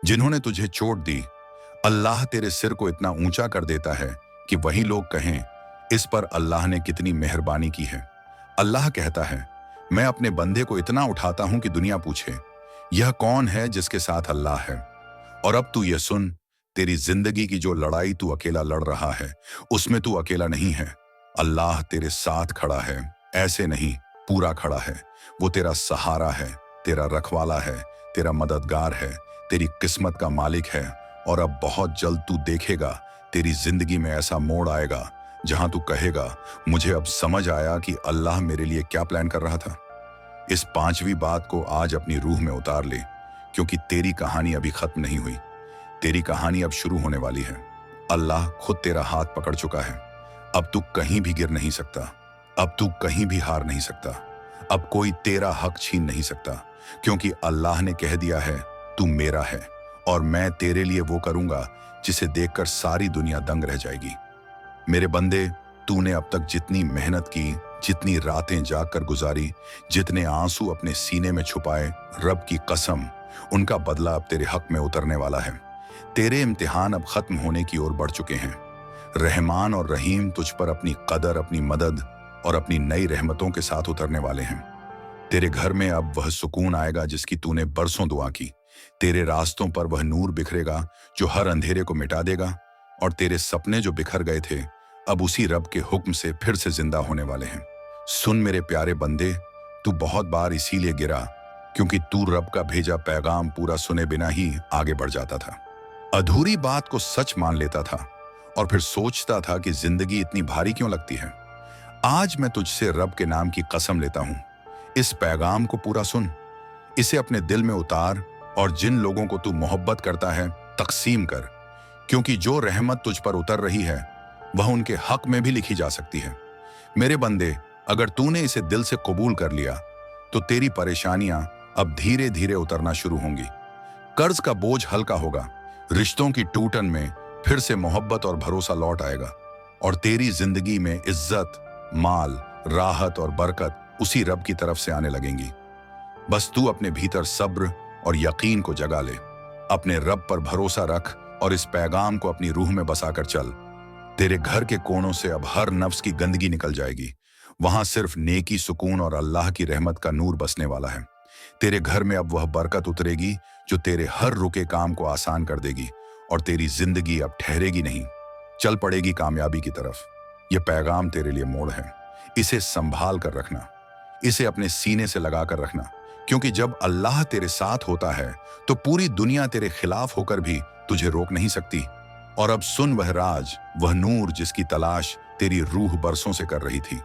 जिन्होंने तुझे चोट दी, अल्लाह तेरे सिर को इतना ऊंचा कर देता है कि वही लोग कहें, इस पर अल्लाह ने कितनी मेहरबानी की है। अल्लाह कहता है, मैं अपने बंदे को इतना उठाता हूं कि दुनिया पूछे, यह कौन है जिसके साथ अल्लाह है। और अब तू ये सुन, तेरी जिंदगी की जो लड़ाई तू अकेला लड़ रहा है, उसमें तू अकेला नहीं है। अल्लाह तेरे साथ खड़ा है, ऐसे नहीं, पूरा खड़ा है। वो तेरा सहारा है, तेरा रखवाला है, तेरा मददगार है, तेरी किस्मत का मालिक है। और अब बहुत जल्द तू देखेगा, तेरी जिंदगी में ऐसा मोड़ आएगा जहां तू कहेगा, मुझे अब समझ आया कि अल्लाह मेरे लिए क्या प्लान कर रहा था। इस पांचवी बात को आज अपनी रूह में उतार ले, क्योंकि तेरी कहानी अभी खत्म नहीं हुई। तेरी कहानी अब शुरू होने वाली है। अल्लाह खुद तेरा हाथ पकड़ चुका है। अब तू कहीं भी गिर नहीं सकता, अब तू कहीं भी हार नहीं सकता, अब कोई तेरा हक छीन नहीं सकता, क्योंकि अल्लाह ने कह दिया है, तू मेरा है और मैं तेरे लिए वो करूंगा जिसे देखकर सारी दुनिया दंग रह जाएगी। मेरे बंदे, तूने अब तक जितनी मेहनत की, जितनी रातें जागकर गुजारी, जितने आंसू अपने सीने में छुपाए, रब की कसम, उनका बदला अब तेरे हक में उतरने वाला है। तेरे इम्तिहान अब खत्म होने की ओर बढ़ चुके हैं। रहमान और रहीम तुझ पर अपनी कदर, अपनी मदद और अपनी नई रहमतों के साथ उतरने वाले हैं। तेरे घर में अब वह सुकून आएगा जिसकी तूने बरसों दुआ की। तेरे रास्तों पर वह नूर बिखरेगा जो हर अंधेरे को मिटा देगा। और तेरे सपने जो बिखर गए थे, अब उसी रब के हुक्म से फिर से जिंदा होने वाले हैं। सुन मेरे प्यारे बंदे, तू बहुत बार इसीलिए गिरा क्योंकि तू रब का भेजा पैगाम पूरा सुने बिना ही आगे बढ़ जाता था। अधूरी बात को सच मान लेता था और फिर सोचता था कि जिंदगी इतनी भारी क्यों लगती है। आज मैं तुझसे रब के नाम की कसम लेता हूं, इस पैगाम को पूरा सुन, इसे अपने दिल में उतार और जिन लोगों को तू मोहब्बत करता है तकसीम कर, क्योंकि जो रहमत तुझ पर उतर रही है वह उनके हक में भी लिखी जा सकती है। मेरे बंदे, अगर तूने इसे दिल से कबूल कर लिया तो तेरी परेशानियां अब धीरे धीरे उतरना शुरू होंगी। कर्ज का बोझ हल्का होगा, रिश्तों की टूटन में फिर से मोहब्बत और भरोसा लौट आएगा और तेरी जिंदगी में इज्जत, माल, राहत और बरकत उसी रब की तरफ से आने लगेंगी। बस तू अपने भीतर सब्र और यकीन को जगा ले, अपने रब पर भरोसा रख और इस पैगाम को अपनी रूह में बसाकर चल। तेरे घर के कोनों से अब हर नफ्स की गंदगी निकल जाएगी। वहां सिर्फ नेकी, सुकून और अल्लाह की रहमत का नूर बसने वाला है। तेरे घर में अब वह बरकत उतरेगी जो तेरे हर रुके काम को आसान कर देगी और तेरी जिंदगी अब ठहरेगी नहीं, चल पड़ेगी कामयाबी की तरफ। यह पैगाम तेरे लिए मोड़ है, इसे संभाल कर रखना, इसे अपने सीने से लगा कर रखना, क्योंकि जब अल्लाह तेरे साथ होता है तो पूरी दुनिया तेरे खिलाफ होकर भी तुझे रोक नहीं सकती। और अब सुन वह राज, वह नूर जिसकी तलाश तेरी रूह बरसों से कर रही थी,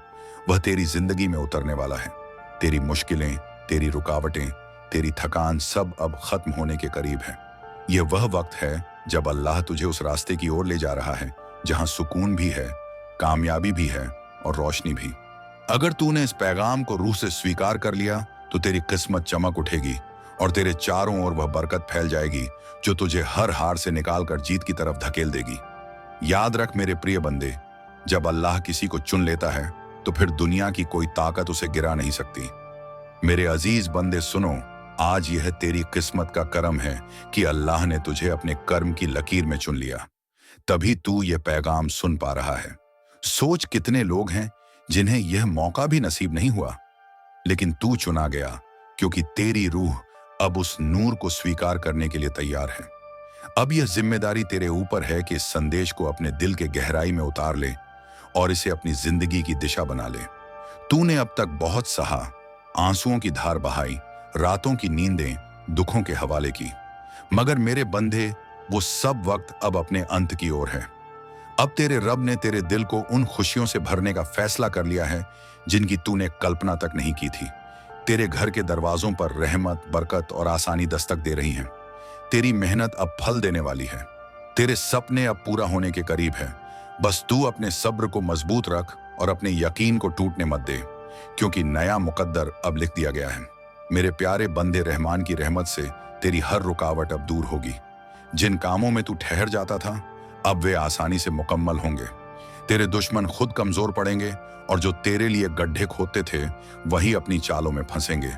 वह तेरी जिंदगी में उतरने वाला है। तेरी मुश्किलें, तेरी रुकावटें, तेरी थकान सब अब खत्म होने के करीब है। यह वह वक्त है जब अल्लाह तुझे उस रास्ते की ओर ले जा रहा है जहां सुकून भी है, कामयाबी भी है और रोशनी भी। अगर तूने इस पैगाम को रूह से स्वीकार कर लिया तो तेरी किस्मत चमक उठेगी और तेरे चारों ओर वह बरकत फैल जाएगी जो तुझे हर हार से निकालकर जीत की तरफ धकेल देगी। याद रख मेरे प्रिय बंदे, जब अल्लाह किसी को चुन लेता है तो फिर दुनिया की कोई ताकत उसे गिरा नहीं सकती। मेरे अजीज बंदे सुनो, आज यह तेरी किस्मत का करम है कि अल्लाह ने तुझे अपने कर्म की लकीर में चुन लिया, तभी तू यह पैगाम सुन पा रहा है। सोच कितने लोग हैं जिन्हें यह मौका भी नसीब नहीं हुआ, लेकिन तू चुना गया क्योंकि तेरी रूह अब उस नूर को स्वीकार करने के लिए तैयार है। अब यह जिम्मेदारी तेरे ऊपर है कि इस संदेश को अपने दिल के गहराई में उतार ले और इसे अपनी जिंदगी की दिशा बना ले। तूने अब तक बहुत सहा, आंसुओं की धार बहाई, रातों की नींदें दुखों के हवाले की, मगर मेरे बंदे, वो सब वक्त अब अपने अंत की ओर है। अब तेरे रब ने तेरे दिल को उन खुशियों से भरने का फैसला कर लिया है जिनकी तूने कल्पना तक नहीं की थी। तेरे घर के दरवाजों पर रहमत, बरकत और आसानी दस्तक दे रही हैं। तेरी मेहनत अब फल देने वाली है। तेरे सपने अब पूरा होने के करीब है। बस तू अपने सब्र को मजबूत रख और अपने यकीन को टूटने मत दे, क्योंकि नया मुकद्दर अब लिख दिया गया है। मेरे प्यारे बंदे, रहमान की रहमत से तेरी हर रुकावट अब दूर होगी। जिन कामों में तू ठहर जाता था, अब वे आसानी से मुकम्मल होंगे। तेरे दुश्मन खुद कमजोर पड़ेंगे और जो तेरे लिए गड्ढे खोदते थे वही अपनी चालों में फंसेंगे,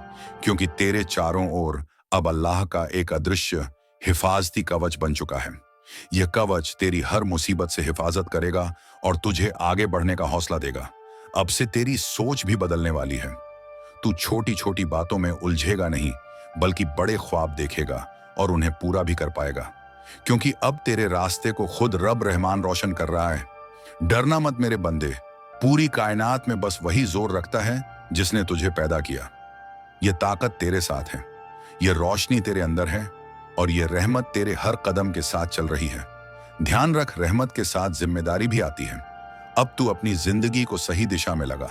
क्योंकि तेरे चारों ओर अब अल्लाह का एक अदृश्य हिफाजती कवच बन चुका है। यह कवच तेरी हर मुसीबत से हिफाजत करेगा और तुझे आगे बढ़ने का हौसला देगा। अब से तेरी सोच भी बदलने वाली है। तू छोटी छोटी बातों में उलझेगा नहीं, बल्कि बड़े ख्वाब देखेगा और उन्हें पूरा भी कर पाएगा, क्योंकि अब तेरे रास्ते को खुद रब रहमान रोशन कर रहा है। डरना मत मेरे बंदे, पूरी कायनात में बस वही जोर रखता है जिसने तुझे पैदा किया। यह ताकत तेरे साथ है, यह रोशनी तेरे अंदर है और यह रहमत तेरे हर कदम के साथ चल रही है। ध्यान रख, रहमत के साथ जिम्मेदारी भी आती है। अब तू अपनी जिंदगी को सही दिशा में लगा।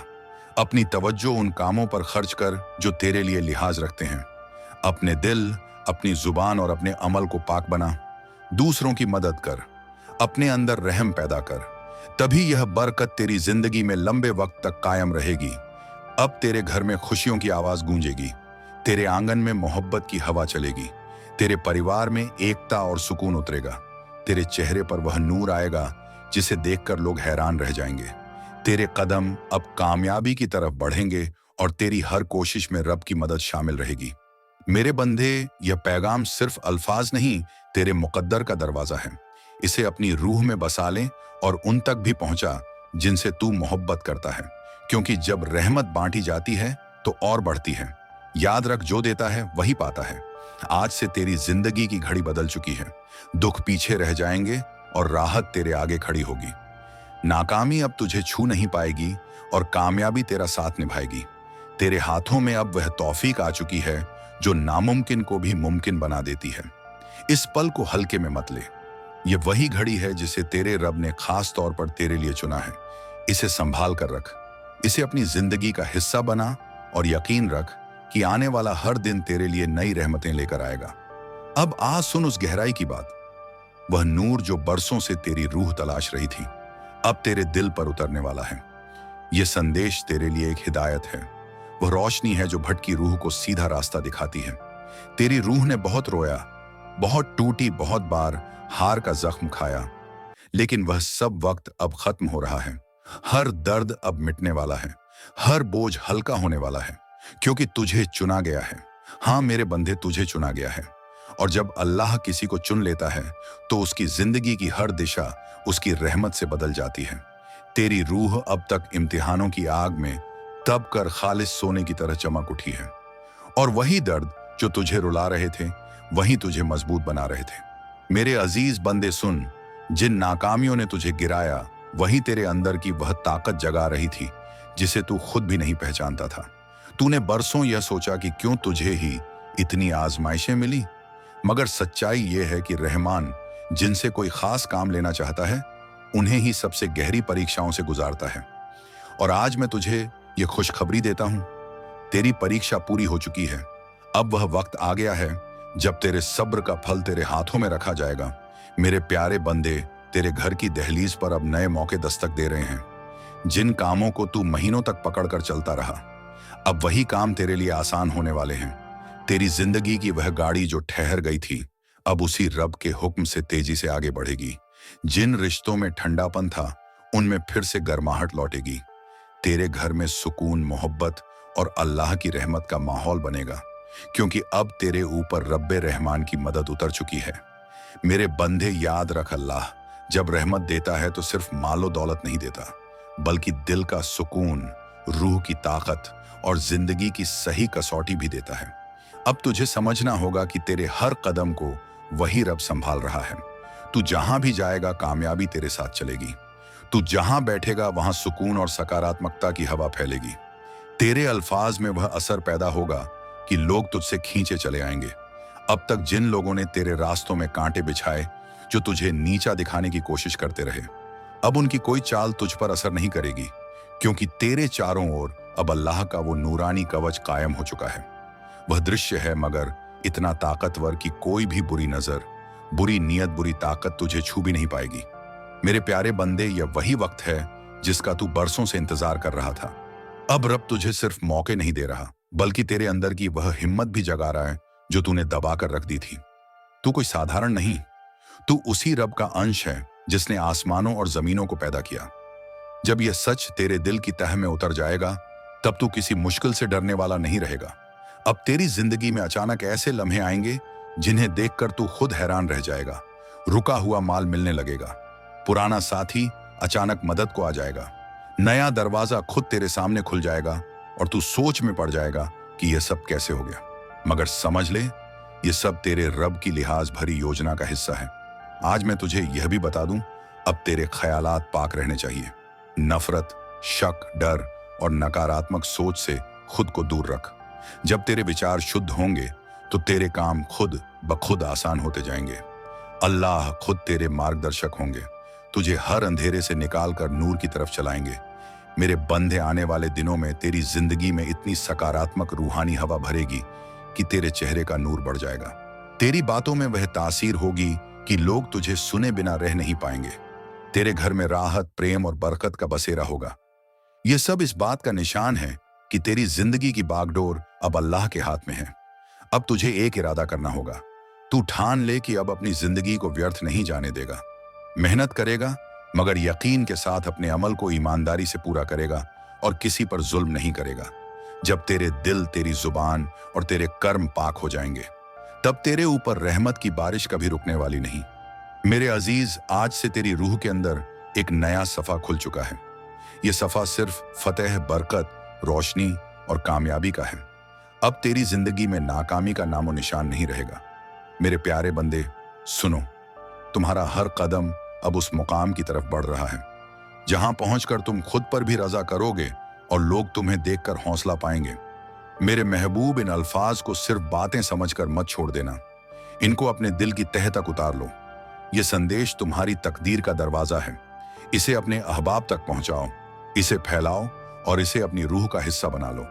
अपनी तवज्जो उन कामों पर खर्च कर जो तेरे लिए लिहाज रखते हैं। अपने दिल, अपनी जुबान और अपने अमल को पाक बना। दूसरों की मदद कर, अपने अंदर रहम पैदा कर। तभी यह बरकत तेरी जिंदगी में लंबे वक्त तक कायम रहेगी। अब तेरे घर में खुशियों की आवाज गूंजेगी, तेरे आंगन में मोहब्बत की हवा चलेगी, तेरे परिवार में एकता और सुकून उतरेगा। तेरे चेहरे पर वह नूर आएगा जिसे देखकर लोग हैरान रह जाएंगे। तेरे कदम अब कामयाबी की तरफ बढ़ेंगे और तेरी हर कोशिश में रब की मदद शामिल रहेगी। मेरे बंदे, यह पैगाम सिर्फ अल्फाज नहीं, तेरे मुकद्दर का दरवाजा है। इसे अपनी रूह में बसा लें और उन तक भी पहुंचा जिनसे तू मोहब्बत करता है, क्योंकि जब रहमत बांटी जाती है तो और बढ़ती है। याद रख, जो देता है वही पाता है। आज से तेरी जिंदगी की घड़ी बदल चुकी है। दुख पीछे रह जाएंगे और राहत तेरे आगे खड़ी होगी। नाकामी अब तुझे छू नहीं पाएगी और कामयाबी तेरा साथ निभाएगी। तेरे हाथों में अब वह तौफीक आ चुकी है जो नामुमकिन को भी मुमकिन बना देती है। इस पल को हल्के में मत ले। यह वही घड़ी है जिसे तेरे रब ने खास तौर पर तेरे लिए चुना है। इसे संभाल कर रख, इसे अपनी जिंदगी का हिस्सा बना और यकीन रख कि आने वाला हर दिन तेरे लिए नई रहमतें लेकर आएगा। अब आज सुन उस गहराई की बात। वह नूर जो बरसों से तेरी रूह तलाश रही थी, अब तेरे दिल पर उतरने वाला है। यह संदेश तेरे लिए एक हिदायत है। वह रोशनी है जो भटकी रूह को सीधा रास्ता दिखाती है। तेरी रूह ने बहुत रोया, बहुत टूटी, बहुत बार हार का जख्म खाया, लेकिन वह सब वक्त अब खत्म हो रहा है। हर दर्द अब मिटने वाला है, हर बोझ हल्का होने वाला है, क्योंकि तुझे चुना गया है। हाँ मेरे बंदे, तुझे चुना गया है। और जब अल्लाह किसी को चुन लेता है तो उसकी जिंदगी की हर दिशा उसकी रहमत से बदल जाती है। तेरी रूह अब तक इम्तिहानों की आग में तब कर खालिस सोने की तरह चमक उठी है। और वही दर्द जो तुझे रुला रहे थे, वही तुझे मजबूत बना रहे थे। मेरे अजीज बंदे सुन, जिन नाकामियों ने तुझे गिराया, वही तेरे अंदर की वह ताकत जगा रही थी जिसे तू खुद भी नहीं पहचानता था। तूने बरसों यह सोचा कि क्यों तुझे ही इतनी आजमाइशें मिली, मगर सच्चाई यह है कि रहमान जिनसे कोई खास काम लेना चाहता है, उन्हें ही सबसे गहरी परीक्षाओं से गुजारता है। और आज मैं तुझे यह खुशखबरी देता हूं, तेरी परीक्षा पूरी हो चुकी है। अब वह वक्त आ गया है जब तेरे सब्र का फल तेरे हाथों में रखा जाएगा। मेरे प्यारे बंदे, तेरे घर की दहलीज पर अब नए मौके दस्तक दे रहे हैं। जिन कामों को तू महीनों तक पकड़ कर चलता रहा, अब वही काम तेरे लिए आसान होने वाले हैं। तेरी जिंदगी की वह गाड़ी जो ठहर गई थी, अब उसी रब के हुक्म से तेजी से आगे बढ़ेगी। जिन रिश्तों में ठंडापन था, उनमें फिर से गर्माहट लौटेगी। तेरे घर में सुकून, मोहब्बत और अल्लाह की रहमत का माहौल बनेगा, क्योंकि अब तेरे ऊपर रब्बे रहमान की मदद उतर चुकी है। मेरे बंदे, याद रख, अल्लाह जब रहमत देता है तो सिर्फ मालो दौलत नहीं देता, बल्कि दिल का सुकून, रूह की ताकत और जिंदगी की सही कसौटी भी देता है। अब तुझे समझना होगा कि तेरे हर कदम को वही रब संभाल रहा है। तू जहां भी जाएगा, कामयाबी तेरे साथ चलेगी। तू जहां बैठेगा, वहां सुकून और सकारात्मकता की हवा फैलेगी। तेरे अल्फाज में वह असर पैदा होगा कि लोग तुझसे खींचे चले आएंगे। अब तक जिन लोगों ने तेरे रास्तों में कांटे बिछाए, जो तुझे नीचा दिखाने की कोशिश करते रहे, अब उनकी कोई चाल तुझ पर असर नहीं करेगी, क्योंकि तेरे चारों ओर अब अल्लाह का वो नूरानी कवच कायम हो चुका है। वह दृश्य है मगर इतना ताकतवर कि कोई भी बुरी नजर, बुरी नीयत, बुरी ताकत तुझे छू भी नहीं पाएगी। मेरे प्यारे बंदे, यह वही वक्त है जिसका तू बरसों से इंतजार कर रहा था। अब रब तुझे सिर्फ मौके नहीं दे रहा, बल्कि तेरे अंदर की वह हिम्मत भी जगा रहा है जो तूने दबा कर रख दी थी। तू कोई साधारण नहीं, तू उसी रब का अंश है जिसने आसमानों और जमीनों को पैदा किया। जब यह सच तेरे दिल की तह में उतर जाएगा, तब तू किसी मुश्किल से डरने वाला नहीं रहेगा। अब तेरी जिंदगी में अचानक ऐसे लम्हे आएंगे जिन्हें देखकर तू खुद हैरान रह जाएगा। रुका हुआ माल मिलने लगेगा, पुराना साथी अचानक मदद को आ जाएगा, नया दरवाजा खुद तेरे सामने खुल जाएगा और तू सोच में पड़ जाएगा कि यह सब कैसे हो गया। मगर समझ ले, ये सब तेरे रब की लिहाज भरी योजना का हिस्सा है। आज मैं तुझे यह भी बता दूं, अब तेरे ख्यालात पाक रहने चाहिए। नफरत, शक, डर और नकारात्मक सोच से खुद को दूर रख। जब तेरे विचार शुद्ध होंगे तो तेरे काम खुद ब खुद आसान होते जाएंगे। अल्लाह खुद तेरे मार्गदर्शक होंगे, तुझे हर अंधेरे से निकालकर नूर की तरफ चलाएंगे। मेरे बंधे आने वाले दिनों में तेरी जिंदगी में इतनी सकारात्मक रूहानी हवा भरेगी कि तेरे चेहरे का नूर बढ़ जाएगा। तेरी बातों में वह तासीर होगी कि लोग तुझे सुने बिना रह नहीं पाएंगे। तेरे घर में राहत, प्रेम और बरकत का बसेरा होगा। यह सब इस बात का निशान है कि तेरी जिंदगी की बागडोर अब अल्लाह के हाथ में है। अब तुझे एक इरादा करना होगा। तू ठान ले कि अब अपनी जिंदगी को व्यर्थ नहीं जाने देगा। मेहनत करेगा, मगर यकीन के साथ अपने अमल को ईमानदारी से पूरा करेगा और किसी पर जुल्म नहीं करेगा। जब तेरे दिल, तेरी जुबान और तेरे कर्म पाक हो जाएंगे, तब तेरे ऊपर रहमत की बारिश कभी रुकने वाली नहीं। मेरे अजीज, आज से तेरी रूह के अंदर एक नया सफा खुल चुका है। यह सफा सिर्फ फतेह, बरकत, रोशनी और कामयाबी का है। अब तेरी जिंदगी में नाकामी का नामो निशान नहीं रहेगा। मेरे प्यारे बंदे, सुनो, तुम्हारा हर कदम अब उस मुकाम की तरफ बढ़ रहा है जहां पहुंचकर तुम खुद पर भी रजा करोगे और लोग तुम्हें देखकर हौसला पाएंगे। मेरे महबूब, इन अल्फाज को सिर्फ बातें समझकर मत छोड़ देना, इनको अपने दिल की तह तक उतार लो। यह संदेश तुम्हारी तकदीर का दरवाजा है। इसे अपने अहबाब तक पहुंचाओ, इसे फैलाओ और इसे अपनी रूह का हिस्सा बना लो।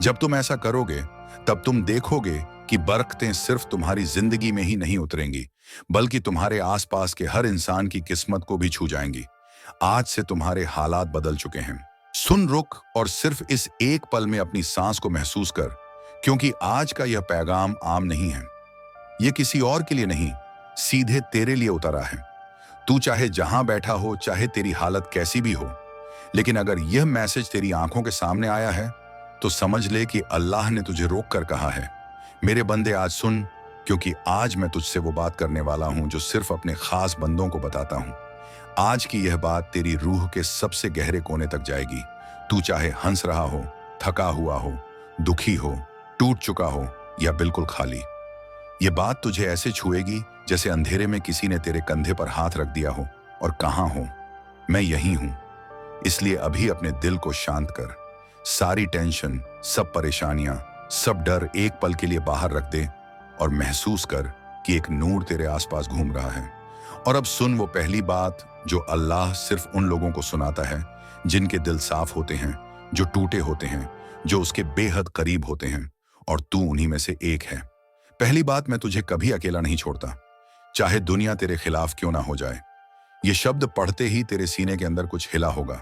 जब तुम ऐसा करोगे, तब तुम देखोगे कि बरकतें सिर्फ तुम्हारी जिंदगी में ही नहीं उतरेंगी, बल्कि तुम्हारे आसपास के हर इंसान की किस्मत को भी छू जाएंगी। आज से तुम्हारे हालात बदल चुके हैं। सुन, रुक और सिर्फ इस एक पल में अपनी सांस को महसूस कर, क्योंकि आज का यह पैगाम आम नहीं है। यह किसी और के लिए नहीं, सीधे तेरे लिए उतरा है। तू चाहे जहां बैठा हो, चाहे तेरी हालत कैसी भी हो, लेकिन अगर यह मैसेज तेरी आंखों के सामने आया है तो समझ ले कि अल्लाह ने तुझे रोक कर कहा है, मेरे बंदे आज सुन, क्योंकि आज मैं तुझसे वो बात करने वाला हूं जो सिर्फ अपने खास बंदों को बताता हूं। आज की यह बात तेरी रूह के सबसे गहरे कोने तक जाएगी। तू चाहे हंस रहा हो, थका हुआ हो, दुखी हो, टूट चुका हो या बिल्कुल खाली, ये बात तुझे ऐसे छुएगी जैसे अंधेरे में किसी ने तेरे कंधे पर हाथ रख दिया हो और कहा हो, मैं यही हूं। इसलिए अभी अपने दिल को शांत कर। सारी टेंशन, सब परेशानियां, सब डर एक पल के लिए बाहर रख दे और महसूस कर कि एक नूर तेरे आसपास घूम रहा है। और अब सुन वो पहली बात जो अल्लाह सिर्फ उन लोगों को सुनाता है जिनके दिल साफ होते हैं, जो टूटे होते हैं, जो उसके बेहद करीब होते हैं, और तू उन्हीं में से एक है। पहली बात, मैं तुझे कभी अकेला नहीं छोड़ता, चाहे दुनिया तेरे खिलाफ क्यों ना हो जाए। ये शब्द पढ़ते ही तेरे सीने के अंदर कुछ हिला होगा,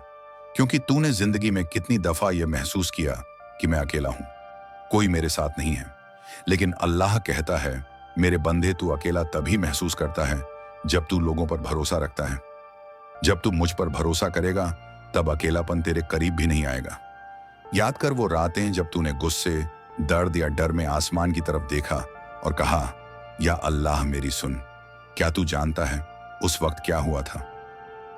क्योंकि तूने जिंदगी में कितनी दफा यह महसूस किया कि मैं अकेला हूं, कोई मेरे साथ नहीं है। लेकिन अल्लाह कहता है, मेरे बंदे, तू अकेला तभी महसूस करता है जब तू लोगों पर भरोसा रखता है। जब तू मुझ पर भरोसा करेगा, तब अकेलापन तेरे करीब भी नहीं आएगा। याद कर वो रातें जब तूने गुस्से, दर्द या डर में आसमान की तरफ देखा और कहा, या अल्लाह मेरी सुन। क्या तू जानता है उस वक्त क्या हुआ था?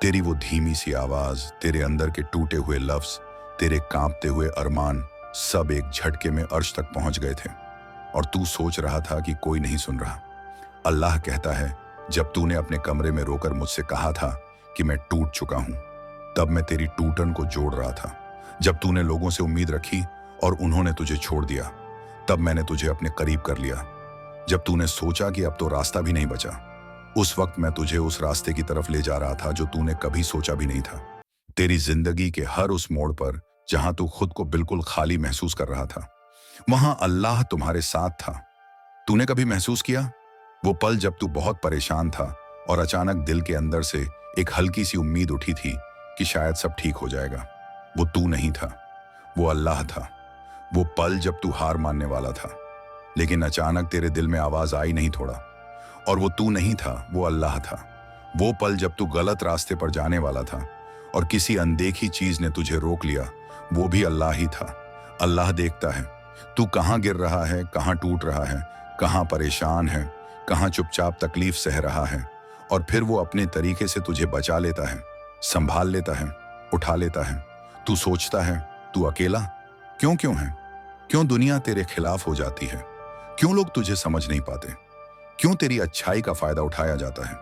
तेरी वो धीमी सी आवाज, तेरे अंदर के टूटे हुए लफ्ज, तेरे कांपते हुए अरमान, सब एक झटके में अर्श तक पहुंच गए थे और तू सोच रहा था कि कोई नहीं सुन रहा। अल्लाह कहता है, जब तूने अपने कमरे में रोकर मुझसे कहा था कि मैं टूट चुका हूं, तब मैं तेरी टूटन को जोड़ रहा था। जब तूने लोगों से उम्मीद रखी और उन्होंने तुझे छोड़ दिया, तब मैंने तुझे अपने करीब कर लिया। जब तूने सोचा कि अब तो रास्ता भी नहीं बचा, उस वक्त मैं तुझे उस रास्ते की तरफ ले जा रहा था जो तूने कभी सोचा भी नहीं था। तेरी जिंदगी के हर उस मोड़ पर जहां तू खुद को बिल्कुल खाली महसूस कर रहा था, वहां अल्लाह तुम्हारे साथ था। तूने कभी महसूस किया वो पल जब तू बहुत परेशान था और अचानक दिल के अंदर से एक हल्की सी उम्मीद उठी थी कि शायद सब ठीक हो जाएगा? वो तू नहीं था, वो अल्लाह था। वो पल जब तू हार मानने वाला था, लेकिन अचानक तेरे दिल में आवाज आई, नहीं थोड़ा, और वो तू नहीं था, वो अल्लाह था। वो पल जब तू गलत रास्ते पर जाने वाला था और किसी अनदेखी चीज ने तुझे रोक लिया, वो भी अल्लाह ही था। अल्लाह देखता है तू कहां गिर रहा है, कहां टूट रहा है, कहाँ परेशान है, कहाँ चुपचाप तकलीफ सह रहा है, और फिर वो अपने तरीके से तुझे बचा लेता है, संभाल लेता है, उठा लेता है। तू सोचता है तू अकेला क्यों क्यों है? क्यों दुनिया तेरे खिलाफ हो जाती है? क्यों लोग तुझे समझ नहीं पाते? क्यों तेरी अच्छाई का फायदा उठाया जाता है?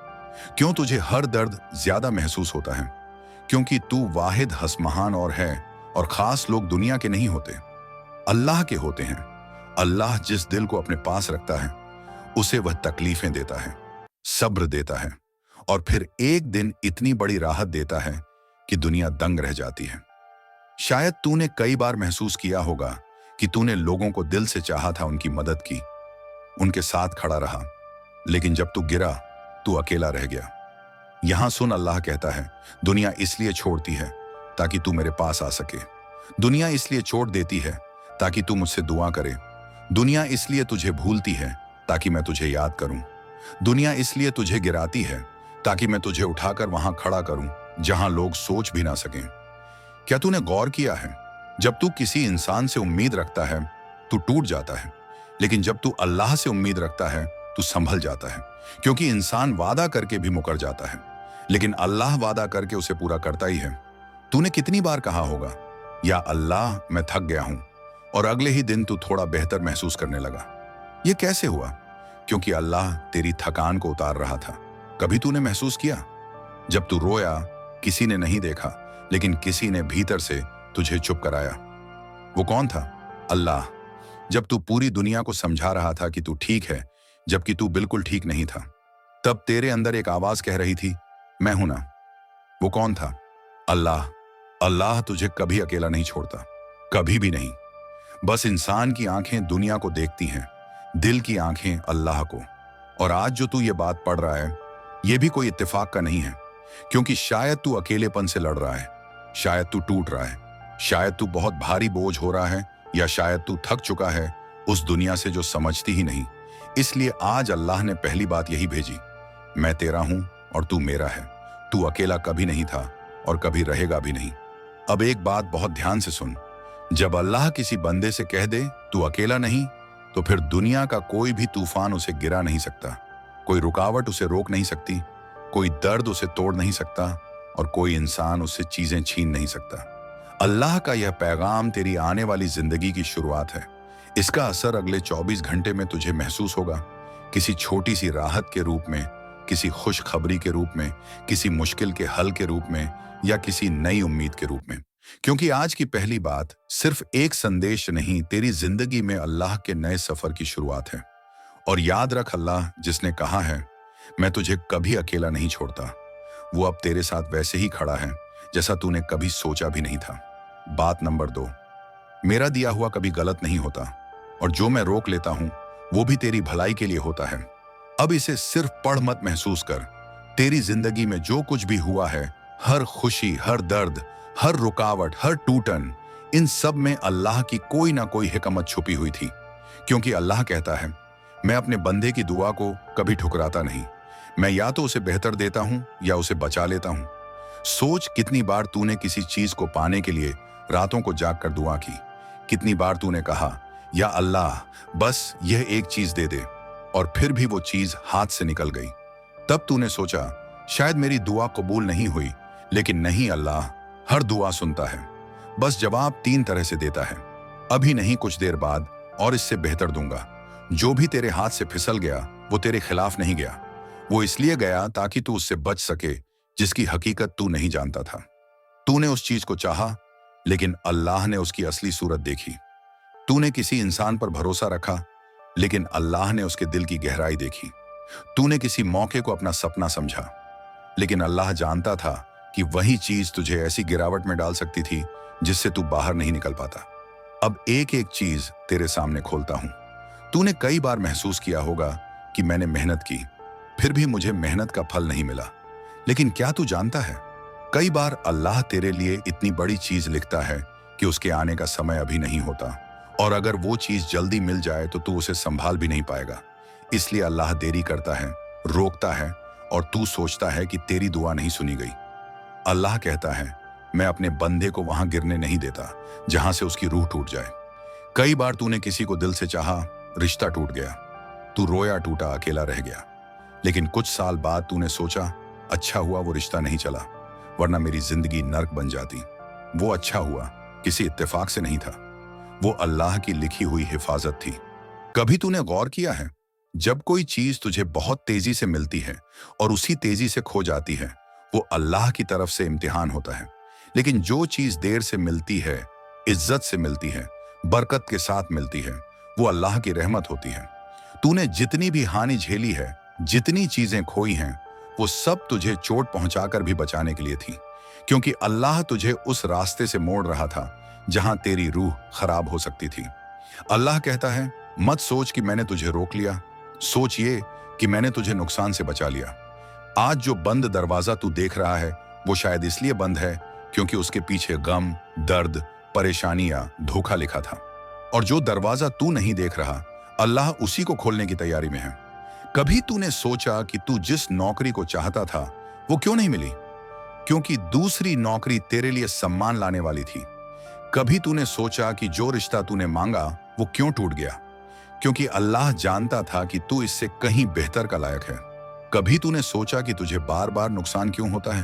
क्यों तुझे हर दर्द ज्यादा महसूस होता है? क्योंकि तू वाहिद हसमहान और है, और खास लोग दुनिया के नहीं होते, अल्लाह के होते हैं। अल्लाह जिस दिल को अपने पास रखता है उसे वह तकलीफें देता है, सब्र देता है, और फिर एक दिन इतनी बड़ी राहत देता है कि दुनिया दंग रह जाती है। शायद तूने कई बार महसूस किया होगा कि तूने लोगों को दिल से चाहा था, उनकी मदद की, उनके साथ खड़ा रहा, लेकिन जब तू गिरा तू अकेला रह गया। यहां सुन, अल्लाह कहता है, दुनिया इसलिए छोड़ती है ताकि तू मेरे पास आ सके। दुनिया इसलिए छोड़ देती है ताकि तू मुझसे दुआ करे। दुनिया इसलिए तुझे भूलती है ताकि मैं तुझे याद करूं। दुनिया इसलिए तुझे गिराती है ताकि मैं तुझे उठाकर वहां खड़ा करूं जहां लोग सोच भी ना सकें। क्या तूने गौर किया है, जब तू किसी इंसान से उम्मीद रखता है तू टूट जाता है, लेकिन जब तू अल्लाह से उम्मीद रखता है तू संभल जाता है। क्योंकि इंसान वादा करके भी मुकर जाता है, लेकिन अल्लाह वादा करके उसे पूरा करता ही है। तूने कितनी बार कहा होगा, या अल्लाह मैं थक गया हूं, और अगले ही दिन तू थोड़ा बेहतर महसूस करने लगा। यह कैसे हुआ? क्योंकि अल्लाह तेरी थकान को उतार रहा था। कभी तूने महसूस किया जब तू रोया, किसी ने नहीं देखा, लेकिन किसी ने भीतर से तुझे चुप कराया? वो कौन था? अल्लाह। जब तू पूरी दुनिया को समझा रहा था कि तू ठीक है, जबकि तू बिल्कुल ठीक नहीं था, तब तेरे अंदर एक आवाज कह रही थी, मैं हूं ना। वो कौन था? अल्लाह। अल्लाह तुझे कभी अकेला नहीं छोड़ता, कभी भी नहीं। बस इंसान की आंखें दुनिया को देखती हैं, दिल की आंखें अल्लाह को। और आज जो तू ये बात पढ़ रहा है, ये भी कोई इत्तेफाक का नहीं है, क्योंकि शायद तू अकेलेपन से लड़ रहा है, शायद तू टूट रहा है, शायद तू बहुत भारी बोझ हो रहा है, या शायद तू थक चुका है उस दुनिया से जो समझती ही नहीं। इसलिए आज अल्लाह ने पहली बात यही भेजी, मैं तेरा हूं और तू मेरा है। तू अकेला कभी नहीं था और कभी रहेगा भी नहीं। अब एक बात बहुत ध्यान से सुन, जब अल्लाह किसी बंदे से कह दे तू अकेला नहीं, तो फिर दुनिया का कोई भी तूफान उसे गिरा नहीं सकता, कोई रुकावट उसे रोक नहीं सकती, कोई दर्द उसे तोड़ नहीं सकता, और कोई इंसान उससे चीजें छीन नहीं सकता। अल्लाह का यह पैगाम तेरी आने वाली जिंदगी की शुरुआत है। इसका असर अगले 24 घंटे में तुझे महसूस होगा, किसी छोटी सी राहत के रूप में, किसी खुशखबरी के रूप में, किसी मुश्किल के हल के रूप में, या किसी नई उम्मीद के रूप में। क्योंकि आज की पहली बात सिर्फ एक संदेश नहीं, तेरी जिंदगी में अल्लाह के नए सफर की शुरुआत है। और याद रख, अल्लाह जिसने कहा है मैं तुझे कभी अकेला नहीं छोड़ता, वो अब तेरे साथ वैसे ही खड़ा है जैसा तूने कभी सोचा भी नहीं था। बात नंबर 2, मेरा दिया हुआ कभी गलत नहीं होता, और जो मैं रोक लेता हूं वो भी तेरी भलाई के लिए होता है। अब इसे सिर्फ पढ़ मत, महसूस कर। तेरी जिंदगी में जो कुछ भी हुआ है, हर खुशी, हर दर्द, हर रुकावट, हर टूटन, इन सब में अल्लाह की कोई ना कोई हिकमत छुपी हुई थी। क्योंकि अल्लाह कहता है, मैं अपने बंदे की दुआ को कभी ठुकराता नहीं। मैं या तो उसे बेहतर देता हूं या उसे बचा लेता हूं। सोच, कितनी बार तूने किसी चीज को पाने के लिए रातों को जाग कर दुआ की। कितनी बार तूने कहा, या अल्लाह बस यह एक चीज दे दे, और फिर भी वो चीज हाथ से निकल गई। तब तूने सोचा शायद मेरी दुआ कबूल नहीं हुई, लेकिन नहीं, अल्लाह हर दुआ सुनता है। बस जवाब 3 तरह से देता है, अभी नहीं, कुछ देर बाद, और इससे बेहतर दूंगा। जो भी तेरे हाथ से फिसल गया वो तेरे खिलाफ नहीं गया, वो इसलिए गया ताकि तू उससे बच सके जिसकी हकीकत तू नहीं जानता था। तूने उस चीज को चाहा, लेकिन अल्लाह ने उसकी असली सूरत देखी। तूने किसी इंसान पर भरोसा रखा, लेकिन अल्लाह ने उसके दिल की गहराई देखी। तूने किसी मौके को अपना सपना समझा, लेकिन अल्लाह जानता था कि वही चीज तुझे ऐसी गिरावट में डाल सकती थी जिससे तू बाहर नहीं निकल पाता। अब एक एक चीज तेरे सामने खोलता हूं। तूने कई बार महसूस किया होगा कि मैंने मेहनत की, फिर भी मुझे मेहनत का फल नहीं मिला। लेकिन क्या तू जानता है, कई बार अल्लाह तेरे लिए इतनी बड़ी चीज लिखता है कि उसके आने का समय अभी नहीं होता, और अगर वो चीज जल्दी मिल जाए तो तू उसे संभाल भी नहीं पाएगा। इसलिए अल्लाह देरी करता है, रोकता है, और तू सोचता है कि तेरी दुआ नहीं सुनी गई। अल्लाह कहता है, मैं अपने बंदे को वहां गिरने नहीं देता जहां से उसकी रूह टूट जाए। कई बार तूने किसी को दिल से चाहा, रिश्ता टूट गया। तू रोया टूटा अकेला रह गया। लेकिन कुछ साल बाद तूने सोचा, अच्छा हुआ वो रिश्ता नहीं चला, वरना मेरी जिंदगी नर्क बन जाती। वो अच्छा हुआ किसी इत्तेफाक से नहीं था, वो अल्लाह की लिखी हुई हिफाजत थी। कभी तूने गौर किया है, जब कोई चीज तुझे बहुत तेजी से मिलती है और उसी तेजी से खो जाती है, वो अल्लाह की तरफ से इम्तिहान होता है। लेकिन जो चीज देर से मिलती है, इज्जत से मिलती है, बरकत के साथ मिलती है, वो अल्लाह की रहमत होती है। तूने जितनी भी हानि झेली है, जितनी चीजें खोई हैं, वो सब तुझे चोट पहुंचाकर भी बचाने के लिए थी, क्योंकि अल्लाह तुझे उस रास्ते से मोड़ रहा था जहां तेरी रूह खराब हो सकती थी। अल्लाह कहता है, मत सोच कि मैंने तुझे रोक लिया, सोच ये कि मैंने तुझे नुकसान से बचा लिया। आज जो बंद दरवाजा तू देख रहा है, वो शायद इसलिए बंद है क्योंकि उसके पीछे गम, दर्द, परेशानी या धोखा लिखा था। और जो दरवाजा तू नहीं देख रहा, अल्लाह उसी को खोलने की तैयारी में है। कभी तूने सोचा कि तू जिस नौकरी को चाहता था वो क्यों नहीं मिली? क्योंकि दूसरी नौकरी तेरे लिए सम्मान लाने वाली थी। कभी तूने सोचा कि जो रिश्ता तूने मांगा वो क्यों टूट गया? क्योंकि अल्लाह जानता था कि तू इससे कहीं बेहतर का लायक है। कभी तूने सोचा कि तुझे बार बार नुकसान क्यों होता है?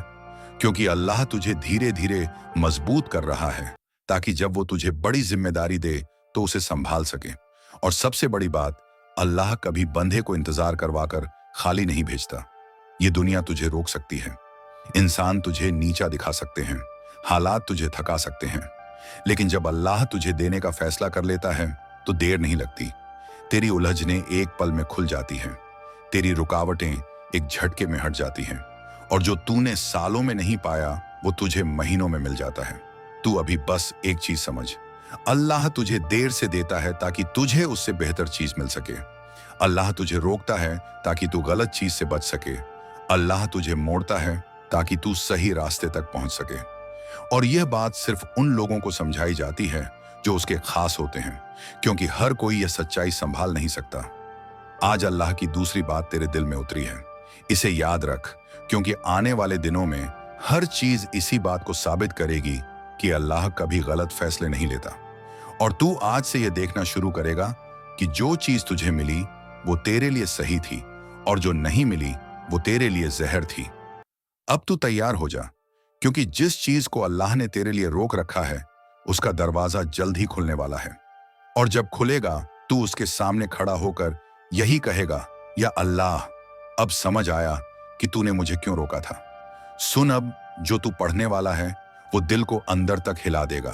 क्योंकि अल्लाह तुझे धीरे धीरे मजबूत कर रहा है, ताकि जब वो तुझे बड़ी जिम्मेदारी दे तो उसे संभाल सके। और सबसे बड़ी बात, अल्लाह कभी बंधे को इंतजार करवाकर खाली नहीं भेजता। ये दुनिया तुझे रोक सकती है, इंसान तुझे नीचा दिखा सकते हैं, हालात तुझे थका सकते हैं, लेकिन जब अल्लाह तुझे देने का फैसला कर लेता है तो देर नहीं लगती। तेरी उलझनें एक पल में खुल जाती हैं, तेरी रुकावटें एक झटके में हट जाती हैं, और जो तूने सालों में नहीं पाया वो तुझे महीनों में मिल जाता है। तू अभी बस एक चीज समझ, अल्लाह तुझे देर से देता है ताकि तुझे उससे बेहतर चीज मिल सके। अल्लाह तुझे रोकता है ताकि तू गलत चीज से बच सके। अल्लाह तुझे मोड़ता है ताकि तू सही रास्ते तक पहुंच सके। और यह बात सिर्फ उन लोगों को समझाई जाती है जो उसके खास होते हैं, क्योंकि हर कोई यह सच्चाई संभाल नहीं सकता। आज अल्लाह की दूसरी बात तेरे दिल में उतरी है, इसे याद रख, क्योंकि आने वाले दिनों में हर चीज इसी बात को साबित करेगी कि अल्लाह कभी गलत फैसले नहीं लेता। और तू आज से यह देखना शुरू करेगा कि जो चीज तुझे मिली वो तेरे लिए सही थी, और जो नहीं मिली वो तेरे लिए जहर थी। अब तू तैयार हो जा, क्योंकि जिस चीज को अल्लाह ने तेरे लिए रोक रखा है उसका दरवाजा जल्द ही खुलने वाला है। और जब खुलेगा तू उसके सामने खड़ा होकर यही कहेगा, या अल्लाह, अब समझ आया कि तूने मुझे क्यों रोका था। सुन, अब जो तू पढ़ने वाला है वो दिल को अंदर तक हिला देगा,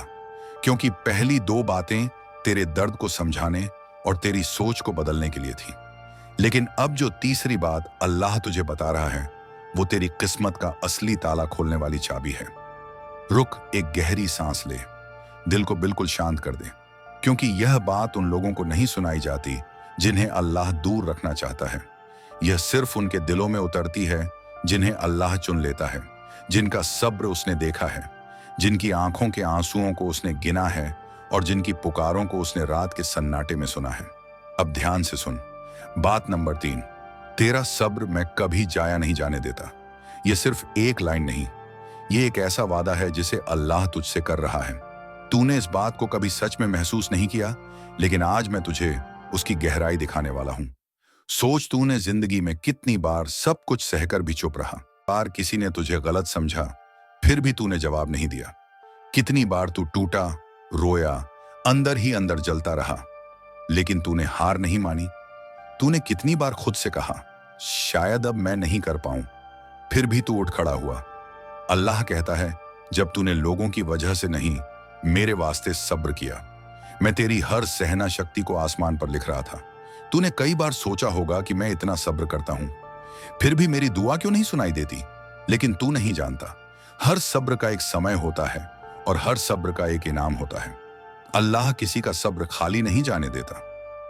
क्योंकि पहली दो बातें तेरे दर्द को समझाने और तेरी सोच को बदलने के लिए थी। लेकिन अब जो तीसरी बात अल्लाह तुझे बता रहा है वो तेरी किस्मत का असली ताला खोलने वाली चाबी है। रुक, एक गहरी सांस ले, दिल को बिल्कुल शांत कर दे, क्योंकि यह बात उन लोगों को नहीं सुनाई जाती जिन्हें अल्लाह दूर रखना चाहता है। यह सिर्फ उनके दिलों में उतरती है जिन्हें अल्लाह चुन लेता है, जिनका सब्र उसने देखा है, जिनकी आंखों के आंसुओं को उसने गिना है, और जिनकी पुकारों को उसने रात के सन्नाटे में सुना है। अब ध्यान से सुन, बात नंबर 3, तेरा सब्र मैं कभी जाया नहीं जाने देता। यह सिर्फ एक लाइन नहीं, यह एक ऐसा वादा है जिसे अल्लाह तुझसे कर रहा है। तूने इस बात को कभी सच में महसूस नहीं किया, लेकिन आज मैं तुझे उसकी गहराई दिखाने वाला हूं। सोच, तूने जिंदगी में कितनी बार सब कुछ सहकर भी चुप रहा। बार किसी ने तुझे गलत समझा, फिर भी तूने जवाब नहीं दिया। कितनी बार तू टूटा, रोया, अंदर ही अंदर जलता रहा, लेकिन तूने हार नहीं मानी। तूने कितनी बार खुद से कहा, शायद अब मैं नहीं कर पाऊं, फिर भी तू उठ खड़ा हुआ। अल्लाह कहता है, जब तूने लोगों की वजह से नहीं, मेरे वास्ते सब्र किया, मैं तेरी हर सहना शक्ति को आसमान पर लिख रहा था। तूने कई बार सोचा होगा कि मैं इतना सब्र करता हूं, फिर भी मेरी दुआ क्यों नहीं सुनाई देती। लेकिन तू नहीं जानता, हर सब्र का एक समय होता है और हर सब्र का एक इनाम होता है। अल्लाह किसी का सब्र खाली नहीं जाने देता,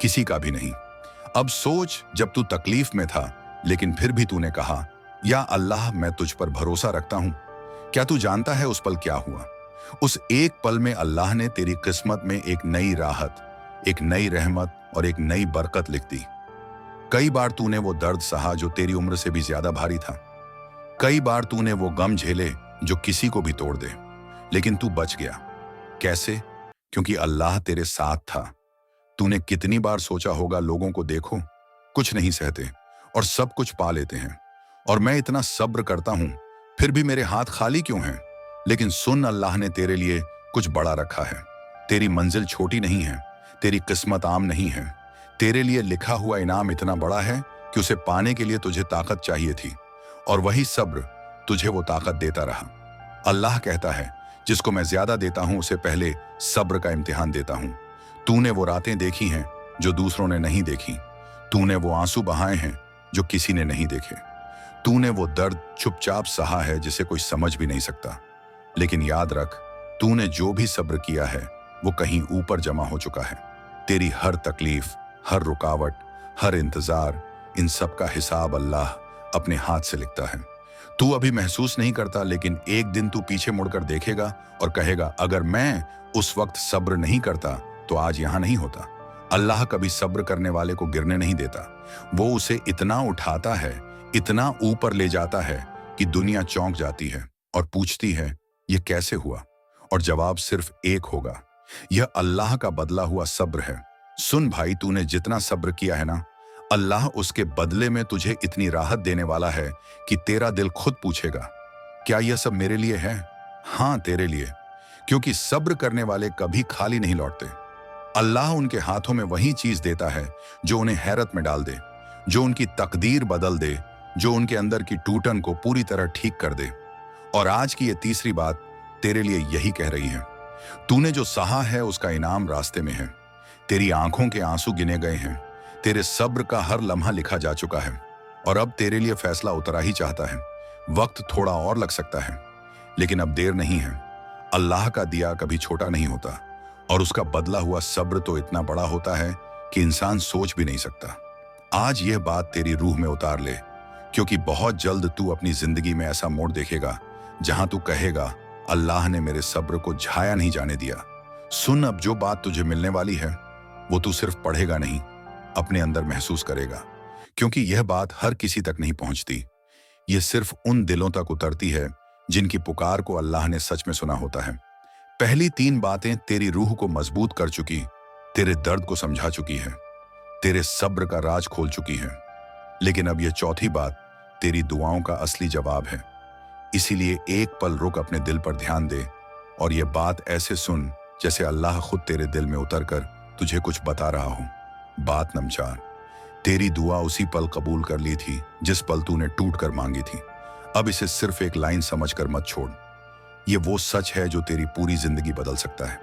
किसी का भी नहीं। अब सोच, जब तू तकलीफ में था लेकिन फिर भी तूने कहा, या अल्लाह, मैं तुझ पर भरोसा रखता हूं। क्या तू जानता है उस पल क्या हुआ? उस एक पल में अल्लाह ने तेरी किस्मत में एक नई राहत, एक नई रहमत और एक नई बरकत लिख दी। कई बार तूने वो दर्द सहा जो तेरी उम्र से भी ज्यादा भारी था। कई बार तूने वो गम झेले जो किसी को भी तोड़ दे, लेकिन तू बच गया। कैसे? क्योंकि अल्लाह तेरे साथ था। तूने कितनी बार सोचा होगा, लोगों को देखो, कुछ नहीं सहते और सब कुछ पा लेते हैं। और मैं इतना सब्र करता हूं, फिर भी मेरे हाथ खाली क्यों हैं? लेकिन सुन, अल्लाह ने तेरे लिए कुछ बड़ा रखा है। तेरी मंजिल छोटी नहीं है, तेरी किस्मत आम नहीं है। तेरे लिए लिखा हुआ इनाम इतना बड़ा है कि उसे पाने के लिए तुझे ताकत चाहिए थी, और वही सब्र तुझे वो ताकत देता रहा। अल्लाह कहता है, जिसको मैं ज्यादा देता हूं उसे पहले सब्र का इम्तिहान देता हूं। तूने वो रातें देखी हैं जो दूसरों ने नहीं देखी। तूने वो आंसू बहाए हैं जो किसी ने नहीं देखे। तूने वो दर्द चुपचाप सहा है जिसे कोई समझ भी नहीं सकता। लेकिन याद रख, तूने जो भी सब्र किया है वो कहीं ऊपर जमा हो चुका है। तेरी हर तकलीफ, हर रुकावट, हर इंतजार, इन सब का हिसाब अल्लाह अपने हाथ से लिखता है। तू अभी महसूस नहीं करता, लेकिन एक दिन तू पीछे मुड़कर देखेगा और कहेगा, अगर मैं उस वक्त सब्र नहीं करता तो आज यहां नहीं होता। अल्लाह कभी सब्र करने वाले को गिरने नहीं देता। वो उसे इतना उठाता है, इतना ऊपर ले जाता है कि दुनिया चौंक जाती है और पूछती है, ये कैसे हुआ? और जवाब सिर्फ एक होगा, यह अल्लाह का बदला हुआ सब्र है। सुन भाई, तूने जितना सब्र किया है ना, अल्लाह उसके बदले में तुझे इतनी राहत देने वाला है कि तेरा दिल खुद पूछेगा, क्या यह सब मेरे लिए है? हाँ, तेरे लिए। क्योंकि सब्र करने वाले कभी खाली नहीं लौटते। अल्लाह उनके हाथों में वही चीज देता है जो उन्हें हैरत में डाल दे, जो उनकी तकदीर बदल दे, जो उनके अंदर की टूटन को पूरी तरह ठीक कर दे। और आज की ये तीसरी बात तेरे लिए यही कह रही है, तूने जो सहा है उसका इनाम रास्ते में है। तेरी आंखों के आंसू गिने गए हैं, तेरे सब्र का हर लम्हा लिखा जा चुका है, और अब तेरे लिए फैसला उतरा ही चाहता है। वक्त थोड़ा और लग सकता है, लेकिन अब देर नहीं है। अल्लाह का दिया कभी छोटा नहीं होता, और उसका बदला हुआ सब्र तो इतना बड़ा होता है कि इंसान सोच भी नहीं सकता। आज यह बात तेरी रूह में उतार ले, क्योंकि बहुत जल्द तू अपनी जिंदगी में ऐसा मोड़ देखेगा जहां तू कहेगा, अल्लाह ने मेरे सब्र को झाया नहीं जाने दिया। सुन, अब जो बात तुझे मिलने वाली है वो तू सिर्फ पढ़ेगा नहीं, अपने अंदर महसूस करेगा, क्योंकि यह बात हर किसी तक नहीं पहुंचती। यह सिर्फ उन दिलों तक उतरती है जिनकी पुकार को अल्लाह ने सच में सुना होता है। पहली तीन बातें तेरी रूह को मजबूत कर चुकी, तेरे दर्द को समझा चुकी है, तेरे सब्र का राज खोल चुकी है। लेकिन अब यह चौथी बात तेरी दुआओं का असली जवाब है। इसीलिए एक पल रुक, अपने दिल पर ध्यान दे, और यह बात ऐसे सुन जैसे अल्लाह खुद तेरे दिल में उतरकर तुझे कुछ बता रहा हो। बात नंबर 4, तेरी दुआ उसी पल कबूल कर ली थी जिस पल तूने टूट कर मांगी थी। अब इसे सिर्फ एक लाइन समझकर मत छोड़। ये वो सच है जो तेरी पूरी जिंदगी बदल सकता है।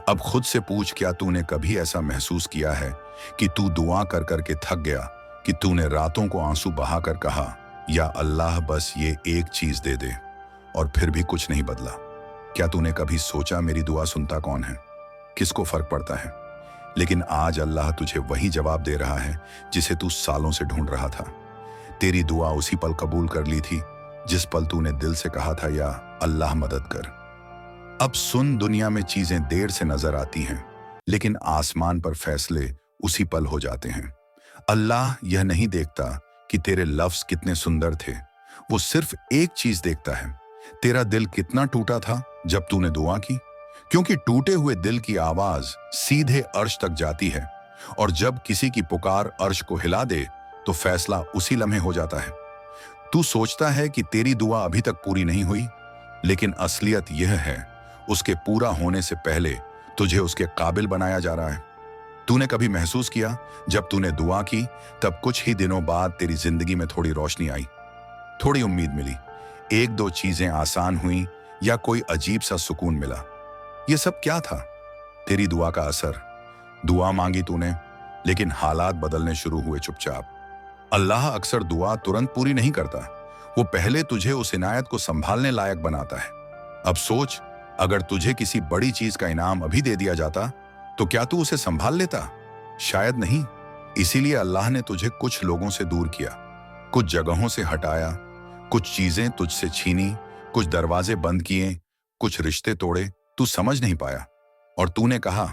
अब खुद से पूछ, क्या तूने कभी ऐसा महसूस किया है कि तू दुआ कर करके थक गया, कि तूने रातों को आंसू बहाकर कहा, या अल्लाह बस ये एक चीज दे दे, और फिर भी कुछ नहीं बदला? क्या तूने कभी सोचा, मेरी दुआ सुनता कौन है, किसको फर्क पड़ता है? लेकिन आज अल्लाह तुझे वही जवाब दे रहा है जिसे तू सालों से ढूंढ रहा था। तेरी दुआ उसी पल कबूल कर ली थी जिस पल तूने दिल से कहा था, या अल्लाह मदद कर। अब सुन, दुनिया में चीजें देर से नजर आती हैं, लेकिन आसमान पर फैसले उसी पल हो जाते हैं। अल्लाह यह नहीं देखता कि तेरे लफ्ज कितने सुंदर थे, वो सिर्फ एक चीज देखता है, तेरा दिल कितना टूटा था जब तूने दुआ की। क्योंकि टूटे हुए दिल की आवाज सीधे अर्श तक जाती है, और जब किसी की पुकार अर्श को हिला दे तो फैसला उसी लम्हे हो जाता है। तू सोचता है कि तेरी दुआ अभी तक पूरी नहीं हुई, लेकिन असलियत यह है, उसके पूरा होने से पहले तुझे उसके काबिल बनाया जा रहा है। तूने कभी महसूस किया, जब तूने दुआ की तब कुछ ही दिनों बाद तेरी जिंदगी में थोड़ी रोशनी आई, थोड़ी उम्मीद मिली, एक दो चीजें आसान हुई, या कोई अजीब सा सुकून मिला? ये सब क्या था? तेरी दुआ का असर। दुआ मांगी तूने, लेकिन हालात बदलने शुरू हुए चुपचाप। अल्लाह अक्सर दुआ तुरंत पूरी नहीं करता, वो पहले तुझे उस इनायत को संभालने लायक बनाता है। अब सोच, अगर तुझे किसी बड़ी चीज का इनाम अभी दे दिया जाता तो क्या तू उसे संभाल लेता? शायद नहीं। इसीलिए अल्लाह ने तुझे कुछ लोगों से दूर किया, कुछ जगहों से हटाया, कुछ चीजें तुझसे छीनी, कुछ दरवाजे बंद किए, कुछ रिश्ते तोड़े। तू समझ नहीं पाया, और तूने कहा,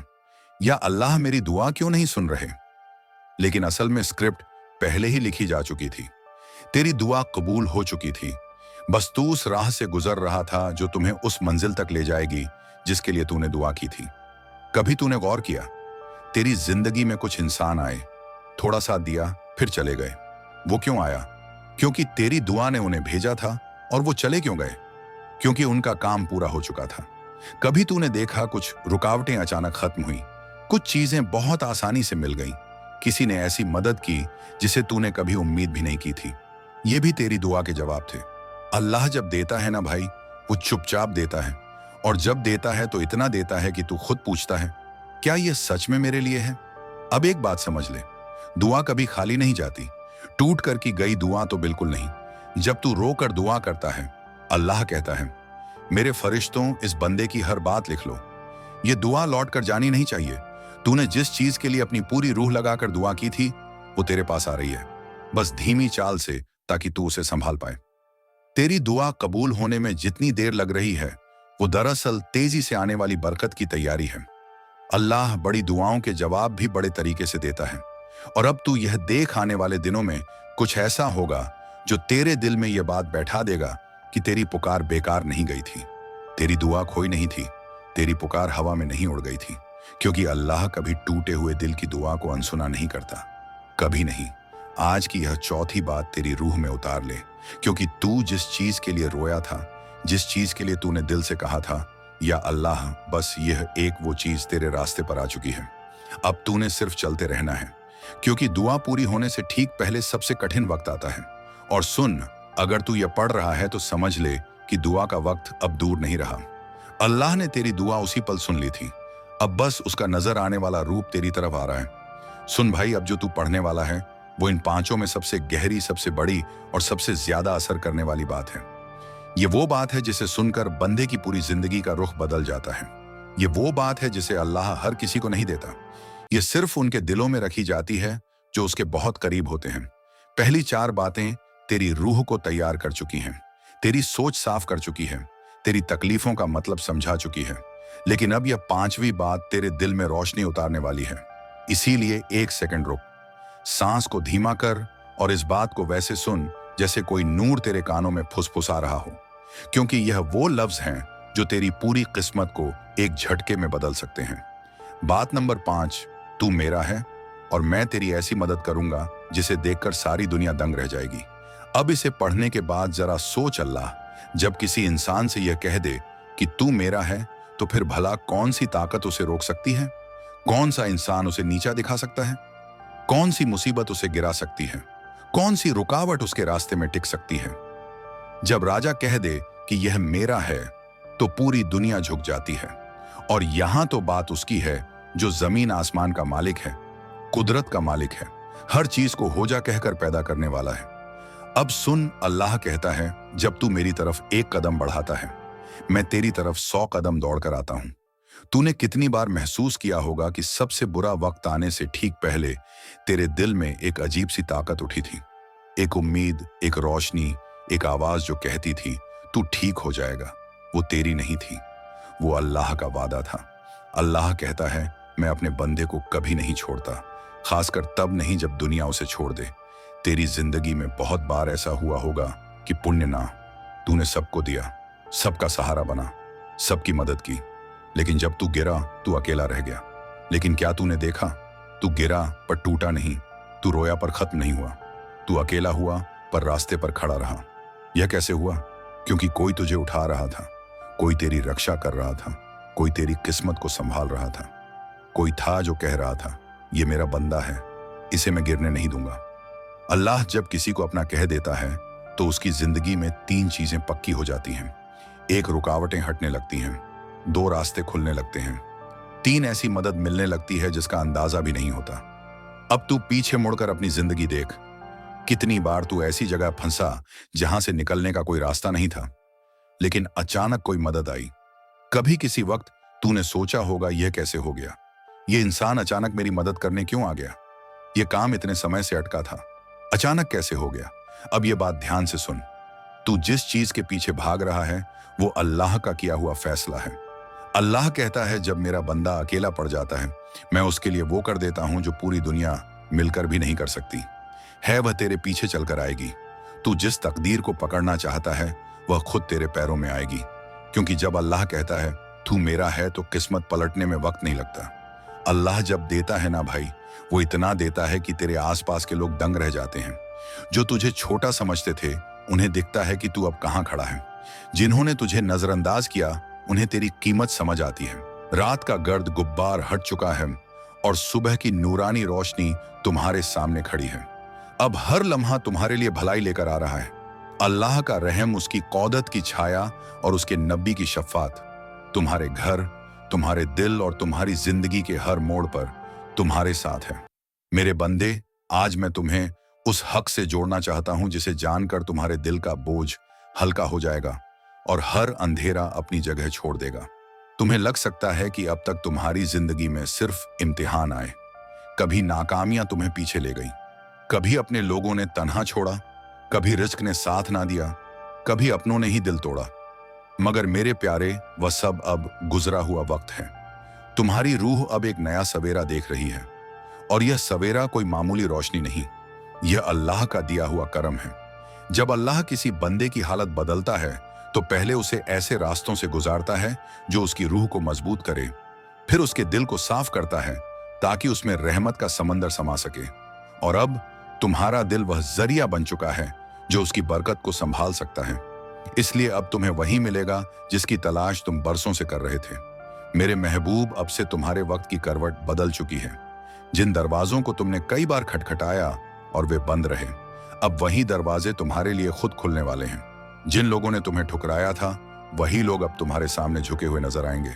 या अल्लाह मेरी दुआ क्यों नहीं सुन रहे? लेकिन असल में स्क्रिप्ट पहले ही लिखी जा चुकी थी। तेरी दुआ कबूल हो चुकी थी, बस तू उस राह से गुजर रहा था जो तुम्हें उस मंजिल तक ले जाएगी जिसके लिए तूने दुआ की थी। कभी तूने गौर किया, तेरी जिंदगी में कुछ इंसान आए, थोड़ा साथ दिया, फिर चले गए। वो क्यों आया? क्योंकि तेरी दुआ ने उन्हें भेजा था। और वो चले क्यों गए? क्योंकि उनका काम पूरा हो चुका था। कभी तूने देखा कुछ रुकावटें अचानक खत्म हुई, कुछ चीजें बहुत आसानी से मिल गईं, किसी ने ऐसी मदद की जिसे तूने कभी उम्मीद भी नहीं की थी। ये भी तेरी दुआ के जवाब थे। अल्लाह जब देता है ना भाई, वो चुपचाप देता है, और जब देता है तो इतना देता है कि तू खुद पूछता है, क्या ये सच में मेरे लिए है? अब एक बात समझ ले, दुआ कभी खाली नहीं जाती। टूट कर की गई दुआ तो बिल्कुल नहीं। जब तू रो कर दुआ करता है, अल्लाह कहता है, मेरे फरिश्तों, इस बंदे की हर बात लिख लो। ये दुआ लौट कर जानी नहीं चाहिए। तूने जिस चीज के लिए अपनी पूरी रूह लगाकर दुआ की थी, वो तेरे पास आ रही है, बस धीमी चाल से, ताकि तू उसे संभाल पाए। तेरी दुआ कबूल होने में जितनी देर लग रही है, वो दरअसल तेजी से आने वाली बरकत की तैयारी है। अल्लाह बड़ी दुआओं के जवाब भी बड़े तरीके से देता है। और अब तू यह देख, आने वाले दिनों में कुछ ऐसा होगा जो तेरे दिल में यह बात बैठा देगा कि तेरी पुकार बेकार नहीं गई थी, तेरी दुआ खोई नहीं थी, तेरी पुकार हवा में नहीं उड़ गई थी। क्योंकि अल्लाह कभी टूटे हुए दिल की दुआ को अनसुना नहीं करता, कभी नहीं। आज की यह चौथी बात तेरी रूह में उतार ले, क्योंकि तू जिस चीज के लिए रोया था, जिस चीज के लिए तूने दिल से कहा था, या अल्लाह, बस यह एक वो चीज तेरे रास्ते पर आ चुकी है। अब तूने सिर्फ चलते रहना है, क्योंकि दुआ पूरी होने से ठीक पहले सबसे कठिन वक्त आता है। और सुन, अगर तू यह पढ़ रहा है तो समझ ले कि दुआ का वक्त अब दूर नहीं रहा। अल्लाह ने तेरी दुआ उसी पल सुन ली थी, अब बस उसका नजर आने वाला रूप तेरी तरफ आ रहा है। सुन भाई, अब जो तू पढ़ने वाला है वो इन पांचों में सबसे गहरी, सबसे बड़ी और सबसे ज्यादा असर करने वाली बात है। ये वो बात है जिसे सुनकर बंदे की पूरी जिंदगी का रुख बदल जाता है। ये वो बात है जिसे अल्लाह हर किसी को नहीं देता। ये सिर्फ उनके दिलों में रखी जाती है जो उसके बहुत करीब होते हैं। पहली चार बातें तेरी रूह को तैयार कर चुकी हैं, तेरी सोच साफ कर चुकी है, तेरी तकलीफों का मतलब समझा चुकी है। लेकिन अब यह पांचवी बात तेरे दिल में रोशनी उतारने वाली है। इसीलिए एक सेकंड रुक, सांस को धीमा कर और इस बात को वैसे सुन जैसे कोई नूर तेरे कानों में फुसफुसा रहा हो, क्योंकि यह वो लफ्ज हैं जो तेरी पूरी किस्मत को एक झटके में बदल सकते हैं। बात नंबर 5, तू मेरा है और मैं तेरी ऐसी मदद करूंगा जिसे देखकर सारी दुनिया दंग रह जाएगी। अब इसे पढ़ने के बाद जरा सोच, अल्लाह जब किसी इंसान से यह कह दे कि तू मेरा है, तो फिर भला कौन सी ताकत उसे रोक सकती है? कौन सा इंसान उसे नीचा दिखा सकता है? कौन सी मुसीबत उसे गिरा सकती है? कौन सी रुकावट उसके रास्ते में टिक सकती है? जब राजा कह दे कि यह मेरा है, तो पूरी दुनिया झुक जाती है। और यहां तो बात उसकी है जो जमीन आसमान का मालिक है, कुदरत का मालिक है, हर चीज को हो जा कहकर पैदा करने वाला है। अब सुन, अल्लाह कहता है, जब तू मेरी तरफ एक कदम बढ़ाता है, मैं तेरी तरफ 100 कदम दौड़ कर आता हूं। तूने कितनी बार महसूस किया होगा कि सबसे बुरा वक्त आने से ठीक पहले तेरे दिल में एक अजीब सी ताकत उठी थी, एक उम्मीद, एक रोशनी, एक आवाज जो कहती थी तू ठीक हो जाएगा। वो तेरी नहीं थी, वो अल्लाह का वादा था। अल्लाह कहता है, मैं अपने बंदे को कभी नहीं छोड़ता, खासकर तब नहीं जब दुनिया उसे छोड़ दे। तेरी जिंदगी में बहुत बार ऐसा हुआ होगा कि पुण्य ना, तूने सबको दिया, सबका सहारा बना, सबकी मदद की, लेकिन जब तू गिरा तू अकेला रह गया। लेकिन क्या तूने देखा, तू गिरा पर टूटा नहीं, तू रोया पर खत्म नहीं हुआ, तू अकेला हुआ पर रास्ते पर खड़ा रहा। यह कैसे हुआ? क्योंकि कोई तुझे उठा रहा था, कोई तेरी रक्षा कर रहा था, कोई तेरी किस्मत को संभाल रहा था, कोई था जो कह रहा था, ये मेरा बंदा है, इसे मैं गिरने नहीं दूंगा। अल्लाह जब किसी को अपना कह देता है तो उसकी जिंदगी में 3 चीजें पक्की हो जाती हैं। 1, रुकावटें हटने लगती हैं, 2, रास्ते खुलने लगते हैं, 3, ऐसी मदद मिलने लगती है जिसका अंदाजा भी नहीं होता। अब तू पीछे मुड़कर अपनी जिंदगी देख, कितनी बार तू ऐसी जगह फंसा जहां से निकलने का कोई रास्ता नहीं था, लेकिन अचानक कोई मदद आई। कभी किसी वक्त तूने सोचा होगा, यह कैसे हो गया, ये इंसान अचानक मेरी मदद करने क्यों आ गया, ये काम इतने समय से अटका था, अचानक कैसे हो गया। अब ये बात ध्यान से सुन, तू जिस चीज के पीछे भाग रहा है वो अल्लाह का किया हुआ फैसला है। अल्लाह कहता है, जब मेरा बंदा अकेला पड़ जाता है, मैं उसके लिए वो कर देता हूं जो पूरी दुनिया मिलकर भी नहीं कर सकती है। वह तेरे पीछे चलकर आएगी। तू जिस तकदीर को पकड़ना चाहता है वह खुद तेरे पैरों में आएगी, क्योंकि जब अल्लाह कहता है तू मेरा है तो किस्मत पलटने में वक्त नहीं लगता। अल्लाह जब देता है ना भाई, वो इतना देता है कि तेरे आसपास के लोग दंग रह जाते हैं। जो तुझे छोटा समझते थे, उन्हें दिखता है कि तू अब कहाँ खड़ा है। जिन्होंने तुझे नजरअंदाज किया, उन्हें तेरी कीमत समझ आती है। रात का गर्द गुब्बार हट चुका है और सुबह की नूरानी रोशनी तुम्हारे सामने खड़ी है। अब हर लम्हा तुम्हारे लिए भलाई लेकर आ रहा है। अल्लाह का रहम, उसकी कौदत की छाया और उसके नबी की शफ़ात तुम्हारे घर, तुम्हारे दिल और तुम्हारी जिंदगी के हर मोड़ पर तुम्हारे साथ है। मेरे बंदे, आज मैं तुम्हें उस हक से जोड़ना चाहता हूं जिसे जानकर तुम्हारे दिल का बोझ हल्का हो जाएगा और हर अंधेरा अपनी जगह छोड़ देगा। तुम्हें लग सकता है कि अब तक तुम्हारी जिंदगी में सिर्फ इम्तिहान आए। कभी नाकामियां तुम्हें पीछे ले गई, कभी अपने लोगों ने तन्हा छोड़ा, कभी रिस्क ने साथ ना दिया, कभी अपनों ने ही दिल तोड़ा। मगर मेरे प्यारे, वह सब अब गुजरा हुआ वक्त है। तुम्हारी रूह अब एक नया सवेरा देख रही है और यह सवेरा कोई मामूली रोशनी नहीं, यह अल्लाह का दिया हुआ करम है। जब अल्लाह किसी बंदे की हालत बदलता है तो पहले उसे ऐसे रास्तों से गुजारता है जो उसकी रूह को मजबूत करे, फिर उसके दिल को साफ करता है ताकि उसमें रहमत का समंदर समा सके। और अब तुम्हारा दिल वह जरिया बन चुका है जो उसकी बरकत को संभाल सकता है। इसलिए अब तुम्हें वही मिलेगा जिसकी तलाश तुम बरसों से कर रहे थे। मेरे महबूब, अब से तुम्हारे वक्त की करवट बदल चुकी है। जिन दरवाजों को तुमने कई बार खटखटाया और वे बंद रहे, अब वही दरवाजे तुम्हारे लिए खुद खुलने वाले हैं। जिन लोगों ने तुम्हें ठुकराया था, वही लोग अब तुम्हारे सामने झुके हुए नजर आएंगे।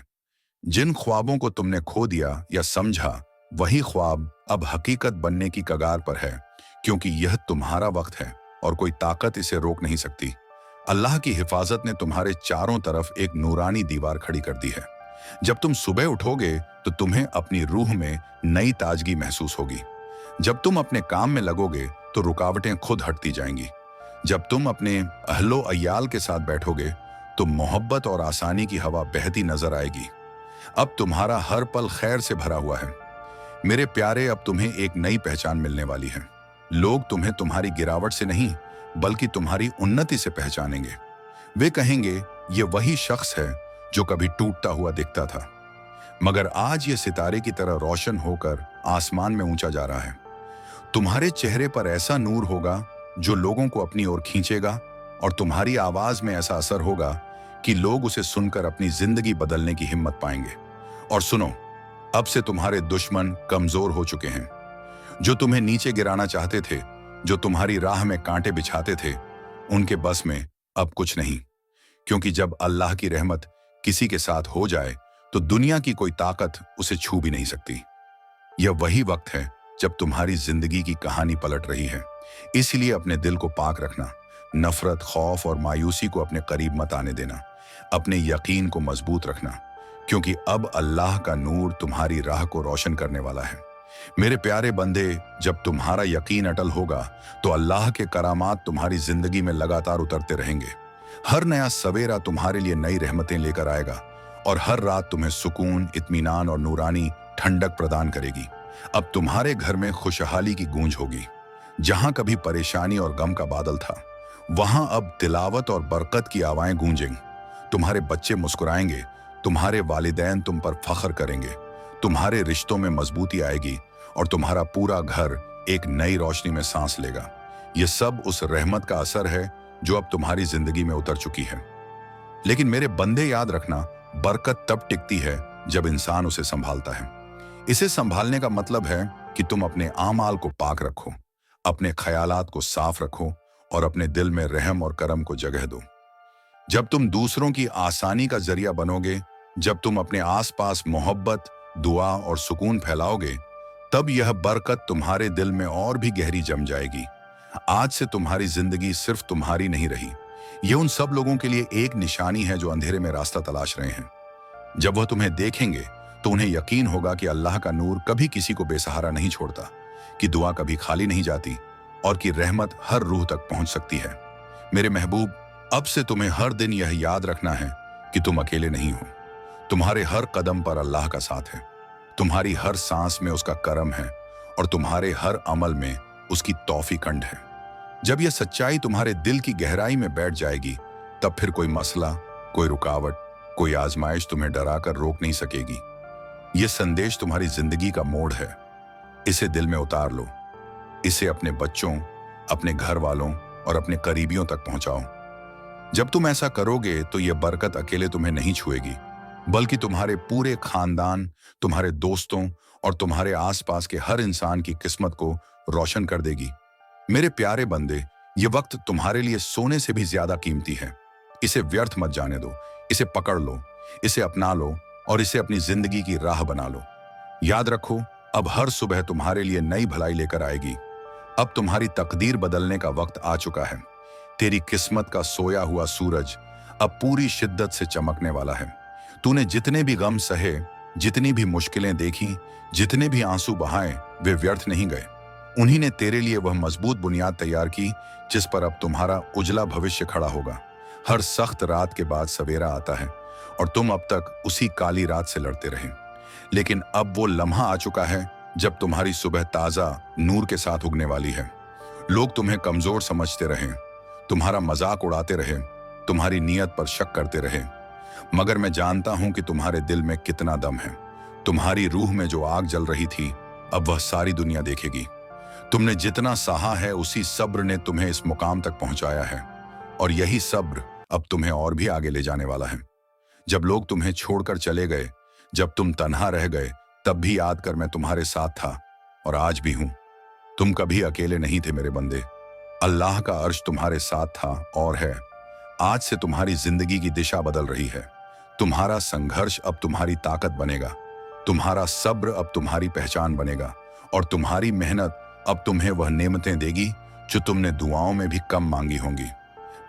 जिन ख्वाबों को तुमने खो दिया या समझा, वही ख्वाब अब हकीकत बनने की कगार पर है, क्योंकि यह तुम्हारा वक्त है और कोई ताकत इसे रोक नहीं सकती। अल्लाह की हिफाजत ने तुम्हारे चारों तरफ एक नूरानी दीवार खड़ी कर दी है। जब तुम सुबह उठोगे तो तुम्हें अपनी रूह में नई ताजगी महसूस होगी। जब तुम अपने काम में लगोगे तो रुकावटें खुद हटती जाएंगी। जब तुम अपने अहलो अयाल के साथ बैठोगे तो मोहब्बत और आसानी की हवा बहती नजर आएगी। अब तुम्हारा हर पल खैर से भरा हुआ है। मेरे प्यारे, अब तुम्हें एक नई पहचान मिलने वाली है। लोग तुम्हें तुम्हारी गिरावट से नहीं बल्कि तुम्हारी उन्नति से पहचानेंगे। वे कहेंगे, ये वही शख्स है जो कभी टूटता हुआ दिखता था, मगर आज ये सितारे की तरह रोशन होकर आसमान में ऊंचा जा रहा है। तुम्हारे चेहरे पर ऐसा नूर होगा जो लोगों को अपनी ओर खींचेगा और तुम्हारी आवाज में ऐसा असर होगा कि लोग उसे सुनकर अपनी जिंदगी बदलने की हिम्मत पाएंगे। और सुनो, अब से तुम्हारे दुश्मन कमजोर हो चुके हैं। जो तुम्हें नीचे गिराना चाहते थे, जो तुम्हारी राह में कांटे बिछाते थे, उनके बस में अब कुछ नहीं। क्योंकि जब अल्लाह की रहमत किसी के साथ हो जाए तो दुनिया की कोई ताकत उसे छू भी नहीं सकती। यह वही वक्त है जब तुम्हारी जिंदगी की कहानी पलट रही है। इसलिए अपने दिल को पाक रखना, नफरत, खौफ और मायूसी को अपने करीब मत आने देना। अपने यकीन को मजबूत रखना, क्योंकि अब अल्लाह का नूर तुम्हारी राह को रोशन करने वाला है। मेरे प्यारे बंदे, जब तुम्हारा यकीन अटल होगा तो अल्लाह के करामात तुम्हारी जिंदगी में लगातार उतरते रहेंगे। हर नया सवेरा तुम्हारे लिए नई रहमतें लेकर आएगा और हर रात तुम्हें सुकून, इत्मीनान और नूरानी ठंडक प्रदान करेगी। अब तुम्हारे घर में खुशहाली की गूंज होगी। जहां कभी परेशानी और गम का बादल था, वहां अब तिलावत और बरकत की आवाज़ें गूंजेंगी। तुम्हारे बच्चे मुस्कुराएंगे, तुम्हारे वालिदैन तुम पर फख्र करेंगे, तुम्हारे रिश्तों में मजबूती आएगी और तुम्हारा पूरा घर एक नई रोशनी में सांस लेगा। यह सब उस रहमत का असर है जो अब तुम्हारी जिंदगी में उतर चुकी है। लेकिन मेरे बंदे, याद रखना, बरकत तब टिकती है जब इंसान उसे संभालता है। इसे संभालने का मतलब है कि तुम अपने आमाल को पाक रखो, अपने ख्यालात को साफ रखो और अपने दिल में रहम और करम को जगह दो। जब तुम दूसरों की आसानी का जरिया बनोगे, जब तुम अपने आसपास मोहब्बत, दुआ और सुकून फैलाओगे, तब यह बरकत तुम्हारे दिल में और भी गहरी जम जाएगी। आज से तुम्हारी जिंदगी सिर्फ तुम्हारी नहीं रही, यह उन सब लोगों के लिए एक निशानी है जो अंधेरे में रास्ता तलाश रहे हैं। जब वह तुम्हें देखेंगे तो उन्हें यकीन होगा कि अल्लाह का नूर कभी किसी को बेसहारा नहीं छोड़ता, कि दुआ कभी खाली नहीं जाती और कि रहमत हर रूह तक पहुंच सकती है। मेरे महबूब, अब से तुम्हें हर दिन यह याद रखना है कि तुम अकेले नहीं हो। तुम्हारे हर कदम पर अल्लाह का साथ है, तुम्हारी हर सांस में उसका करम है और तुम्हारे हर अमल में उसकी तौफीकंड है। जब यह सच्चाई तुम्हारे दिल की गहराई में बैठ जाएगी, तब फिर कोई मसला, कोई रुकावट, कोई आजमाइश तुम्हें डरा कर रोक नहीं सकेगी। यह संदेश तुम्हारी जिंदगी का मोड़ है। इसे दिल में उतार लो। इसे अपने बच्चों, अपने घर वालों और अपने करीबियों तक पहुंचाओ। जब तुम ऐसा करोगे तो यह बरकत अकेले तुम्हें नहीं छुएगी, बल्कि तुम्हारे पूरे खानदान, तुम्हारे दोस्तों और तुम्हारे आसपास के हर इंसान की किस्मत को रोशन कर देगी। मेरे प्यारे बंदे, ये वक्त तुम्हारे लिए सोने से भी ज्यादा कीमती है। इसे व्यर्थ मत जाने दो। इसे पकड़ लो, इसे अपना लो और इसे अपनी जिंदगी की राह बना लो। याद रखो, अब हर सुबह तुम्हारे लिए नई भलाई लेकर आएगी। अब तुम्हारी तकदीर बदलने का वक्त आ चुका है। तेरी किस्मत का सोया हुआ सूरज अब पूरी शिद्दत से चमकने वाला है। तूने जितने भी गम सहे, जितनी भी मुश्किलें देखी, जितने भी आंसू बहाए, वे व्यर्थ नहीं गए। उन्हीं ने तेरे लिए वह मजबूत बुनियाद तैयार की जिस पर अब तुम्हारा उजला भविष्य खड़ा होगा। हर सख्त रात के बाद सवेरा आता है और तुम अब तक उसी काली रात से लड़ते रहे। लेकिन अब वो लम्हा आ चुका है जब तुम्हारी सुबह ताजा नूर के साथ उगने वाली है। लोग तुम्हें कमजोर समझते रहे, तुम्हारा मजाक उड़ाते रहे, तुम्हारी नीयत पर शक करते रहे, मगर मैं जानता हूं कि तुम्हारे दिल में कितना दम है। तुम्हारी रूह में जो आग जल रही थी, अब वह सारी दुनिया देखेगी। तुमने जितना सहा है, उसी सब्र ने तुम्हें इस मुकाम तक पहुंचाया है, और यही सब्र अब तुम्हें और भी आगे ले जाने वाला है। जब लोग तुम्हें छोड़कर चले गए, जब तुम तन्हा रह गए, तब भी याद कर मैं तुम्हारे साथ था और आज भी हूं। तुम कभी अकेले नहीं थे मेरे बंदे। अल्लाह का अर्श तुम्हारे साथ था और है। आज से तुम्हारी जिंदगी की दिशा बदल रही है। तुम्हारा संघर्ष अब तुम्हारी ताकत बनेगा, तुम्हारा सब्र अब तुम्हारी पहचान बनेगा, और तुम्हारी मेहनत अब तुम्हें वह नेमतें देगी जो तुमने दुआओं में भी कम मांगी होंगी।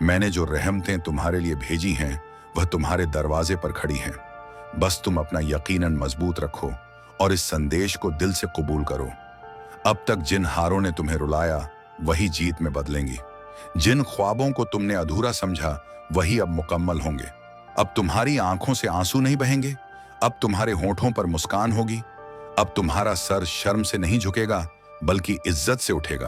मैंने जो रहमतें तुम्हारे लिए भेजी हैं, वह तुम्हारे दरवाजे पर खड़ी हैं। बस तुम अपना यकीनन मजबूत रखो और इस संदेश को दिल से कबूल करो। अब तक जिन हारों ने तुम्हें रुलाया, वही जीत में बदलेंगी। जिन ख्वाबों को तुमने अधूरा समझा, वही अब मुकम्मल होंगे। अब तुम्हारी आंखों से आंसू नहीं बहेंगे, अब तुम्हारे होठों पर मुस्कान होगी। अब तुम्हारा सर शर्म से नहीं झुकेगा, बल्कि इज्जत से उठेगा।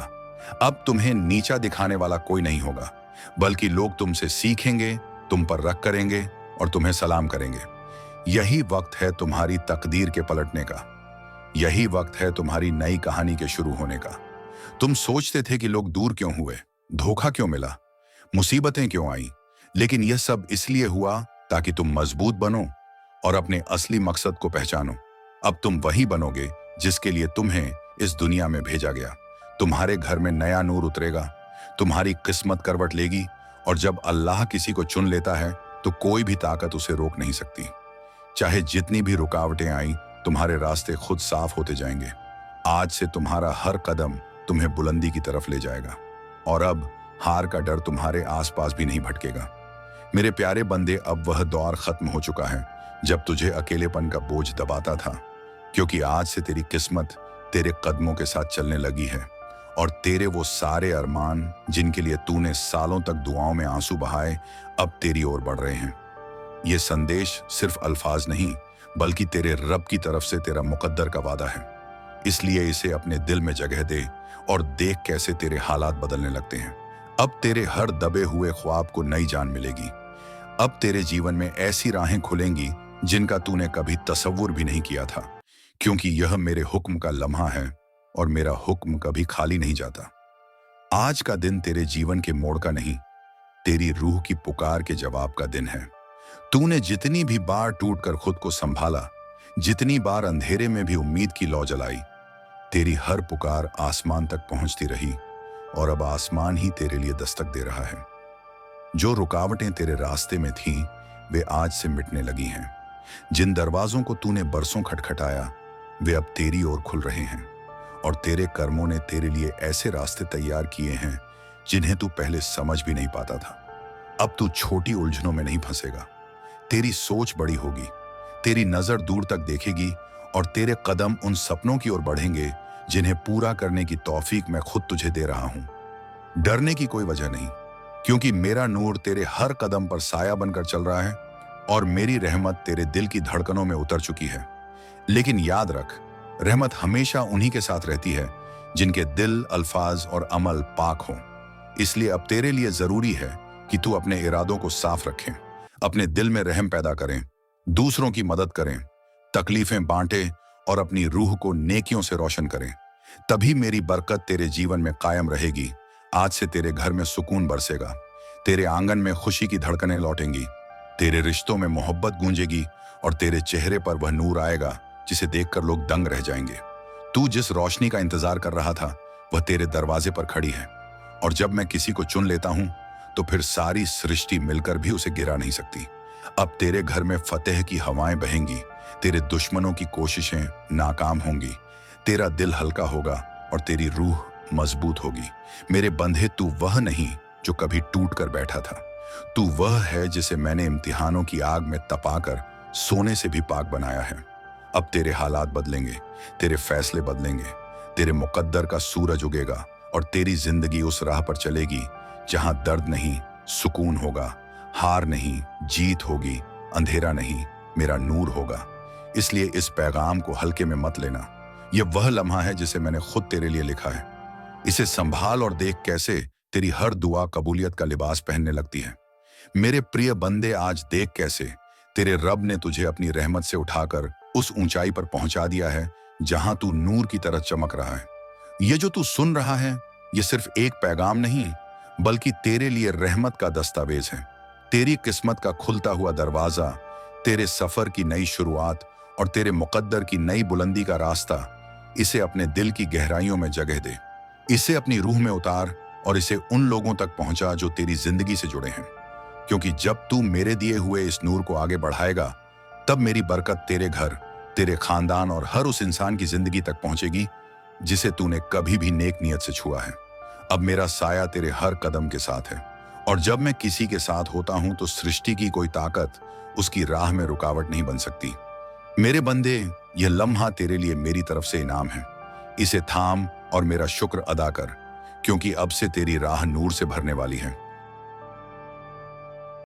अब तुम्हें नीचा दिखाने वाला कोई नहीं होगा, बल्कि लोग तुमसे सीखेंगे, तुम पर रख करेंगे और तुम्हें सलाम करेंगे। यही वक्त है तुम्हारी तकदीर के पलटने का। यही वक्त है तुम्हारी नई कहानी के शुरू होने का। तुम सोचते थे कि लोग दूर क्यों हुए, धोखा क्यों मिला, मुसीबतें क्यों आई, लेकिन यह सब इसलिए हुआ ताकि तुम मजबूत बनो और अपने असली मकसद को पहचानो। अब तुम वही बनोगे जिसके लिए तुम्हें इस दुनिया में भेजा गया। तुम्हारे घर में नया नूर उतरेगा, तुम्हारी किस्मत करवट लेगी, और जब अल्लाह किसी को चुन लेता है तो कोई भी ताकत उसे रोक नहीं सकती। चाहे जितनी भी रुकावटें आई, तुम्हारे रास्ते खुद साफ होते जाएंगे। आज से तुम्हारा हर कदम तुम्हें बुलंदी की तरफ ले जाएगा, और अब हार का डर तुम्हारे आसपास भी नहीं भटकेगा। मेरे प्यारे बंदे, अब वह दौर खत्म हो चुका है जब तुझे अकेलेपन का बोझ दबाता था, क्योंकि आज से तेरी किस्मत तेरे कदमों के साथ चलने लगी है, और तेरे वो सारे अरमान जिनके लिए तूने सालों तक दुआओं में आंसू बहाए, अब तेरी ओर बढ़ रहे हैं। ये संदेश सिर्फ अल्फाज नहीं, बल्कि तेरे रब की तरफ से तेरा मुकद्दर का वादा है। इसलिए इसे अपने दिल में जगह दे और देख कैसे तेरे हालात बदलने लगते हैं। अब तेरे हर दबे हुए ख्वाब को नई जान मिलेगी। अब तेरे जीवन में ऐसी राहें खुलेंगी जिनका तूने कभी तसव्वुर भी नहीं किया था, क्योंकि यह मेरे हुक्म का लम्हा है और मेरा हुक्म कभी खाली नहीं जाता। आज का दिन तेरे जीवन के मोड़ का नहीं, तेरी रूह की पुकार के जवाब का दिन है। तूने जितनी भी बार टूटकर खुद को संभाला, जितनी बार अंधेरे में भी उम्मीद की लौ जलाई, तेरी हर पुकार आसमान तक पहुंचती रही, और अब आसमान ही तेरे लिए दस्तक दे रहा है। जो रुकावटें तेरे रास्ते में थीं, वे आज से मिटने लगी हैं। जिन दरवाजों को तूने बरसों खटखटाया, वे अब तेरी ओर खुल रहे हैं, और तेरे कर्मों ने तेरे लिए ऐसे रास्ते तैयार किए हैं जिन्हें तू पहले समझ भी नहीं पाता था। अब तू छोटी उलझनों में नहीं फंसेगा। तेरी सोच बड़ी होगी, तेरी नजर दूर तक देखेगी, और तेरे कदम उन सपनों की ओर बढ़ेंगे जिन्हें पूरा करने की तौफीक मैं खुद तुझे दे रहा हूं। डरने की कोई वजह नहीं, क्योंकि मेरा नूर तेरे हर कदम पर साया बनकर चल रहा है, और मेरी रहमत तेरे दिल की धड़कनों में उतर चुकी है। लेकिन याद रख, रहमत हमेशा उन्हीं के साथ रहती है जिनके दिल, अल्फाज और अमल पाक हों। इसलिए अब तेरे लिए जरूरी है कि तू अपने इरादों को साफ रखें, अपने दिल में रहम पैदा करें, दूसरों की मदद करें, तकलीफें बांटे और अपनी रूह को नेकियों से रोशन करें। तभी मेरी बरकत तेरे जीवन में कायम रहेगी। आज से तेरे घर में सुकून बरसेगा, तेरे आंगन में खुशी की धड़कनें लौटेंगी, तेरे रिश्तों में मोहब्बत गूंजेगी और तेरे चेहरे पर वह नूर आएगा जिसे देखकर लोग दंग रह जाएंगे। तू जिस रोशनी का इंतजार कर रहा था वह तेरे दरवाजे पर खड़ी है, और जब मैं किसी को चुन लेता हूं तो फिर सारी सृष्टि मिलकर भी उसे गिरा नहीं सकती। अब तेरे घर में फतेह की हवाएं बहेंगी, तेरे दुश्मनों की कोशिशें नाकाम होंगी, तेरा दिल हल्का होगा और तेरी रूह मजबूत होगी। मेरे बंधे, तू वह नहीं जो कभी टूट कर बैठा था, तू वह है जिसे मैंने इम्तिहानों की आग में तपाकर सोने से भी पाक बनाया है। अब तेरे हालात बदलेंगे, तेरे फैसले बदलेंगे, तेरे मुकद्दर का सूरज उगेगा और तेरी जिंदगी उस राह पर चलेगी जहां दर्द नहीं सुकून होगा, हार नहीं जीत होगी, अंधेरा नहीं मेरा नूर होगा। इसलिए इस पैगाम को हल्के में मत लेना। यह वह लम्हा है जिसे मैंने खुद तेरे लिए लिखा है। इसे संभाल और देख कैसे तेरी हर दुआ कबूलियत का लिबास पहनने लगती है। मेरे प्रिय बंदे, आज देख कैसे तेरे रब ने तुझे अपनी रहमत से उठाकर उस ऊंचाई पर पहुंचा दिया है जहां तू नूर की तरह चमक रहा है। ये जो तू सुन रहा है ये सिर्फ एक पैगाम नहीं बल्कि तेरे लिए रहमत का दस्तावेज है, तेरी किस्मत का खुलता हुआ दरवाजा, तेरे सफर की नई शुरुआत और तेरे मुकद्दर की नई बुलंदी का रास्ता। इसे अपने दिल की गहराइयों में जगह दे, इसे अपनी रूह में उतार और इसे उन लोगों तक पहुंचा जो तेरी जिंदगी से जुड़े हैं, क्योंकि जब तू मेरे दिए हुए इस नूर को आगे बढ़ाएगा तब मेरी बरकत तेरे घर, तेरे खानदान और हर उस इंसान की जिंदगी तक पहुंचेगी जिसे तूने कभी भी नेक नियत से छुआ है। अब मेरा साया तेरे हर कदम के साथ है, और जब मैं किसी के साथ होता हूं तो सृष्टि की कोई ताकत उसकी राह में रुकावट नहीं बन सकती। मेरे बंदे, यह लम्हा तेरे लिए मेरी तरफ से इनाम है। इसे थाम और मेरा शुक्र अदा कर, क्योंकि अब से तेरी राह नूर से भरने वाली है।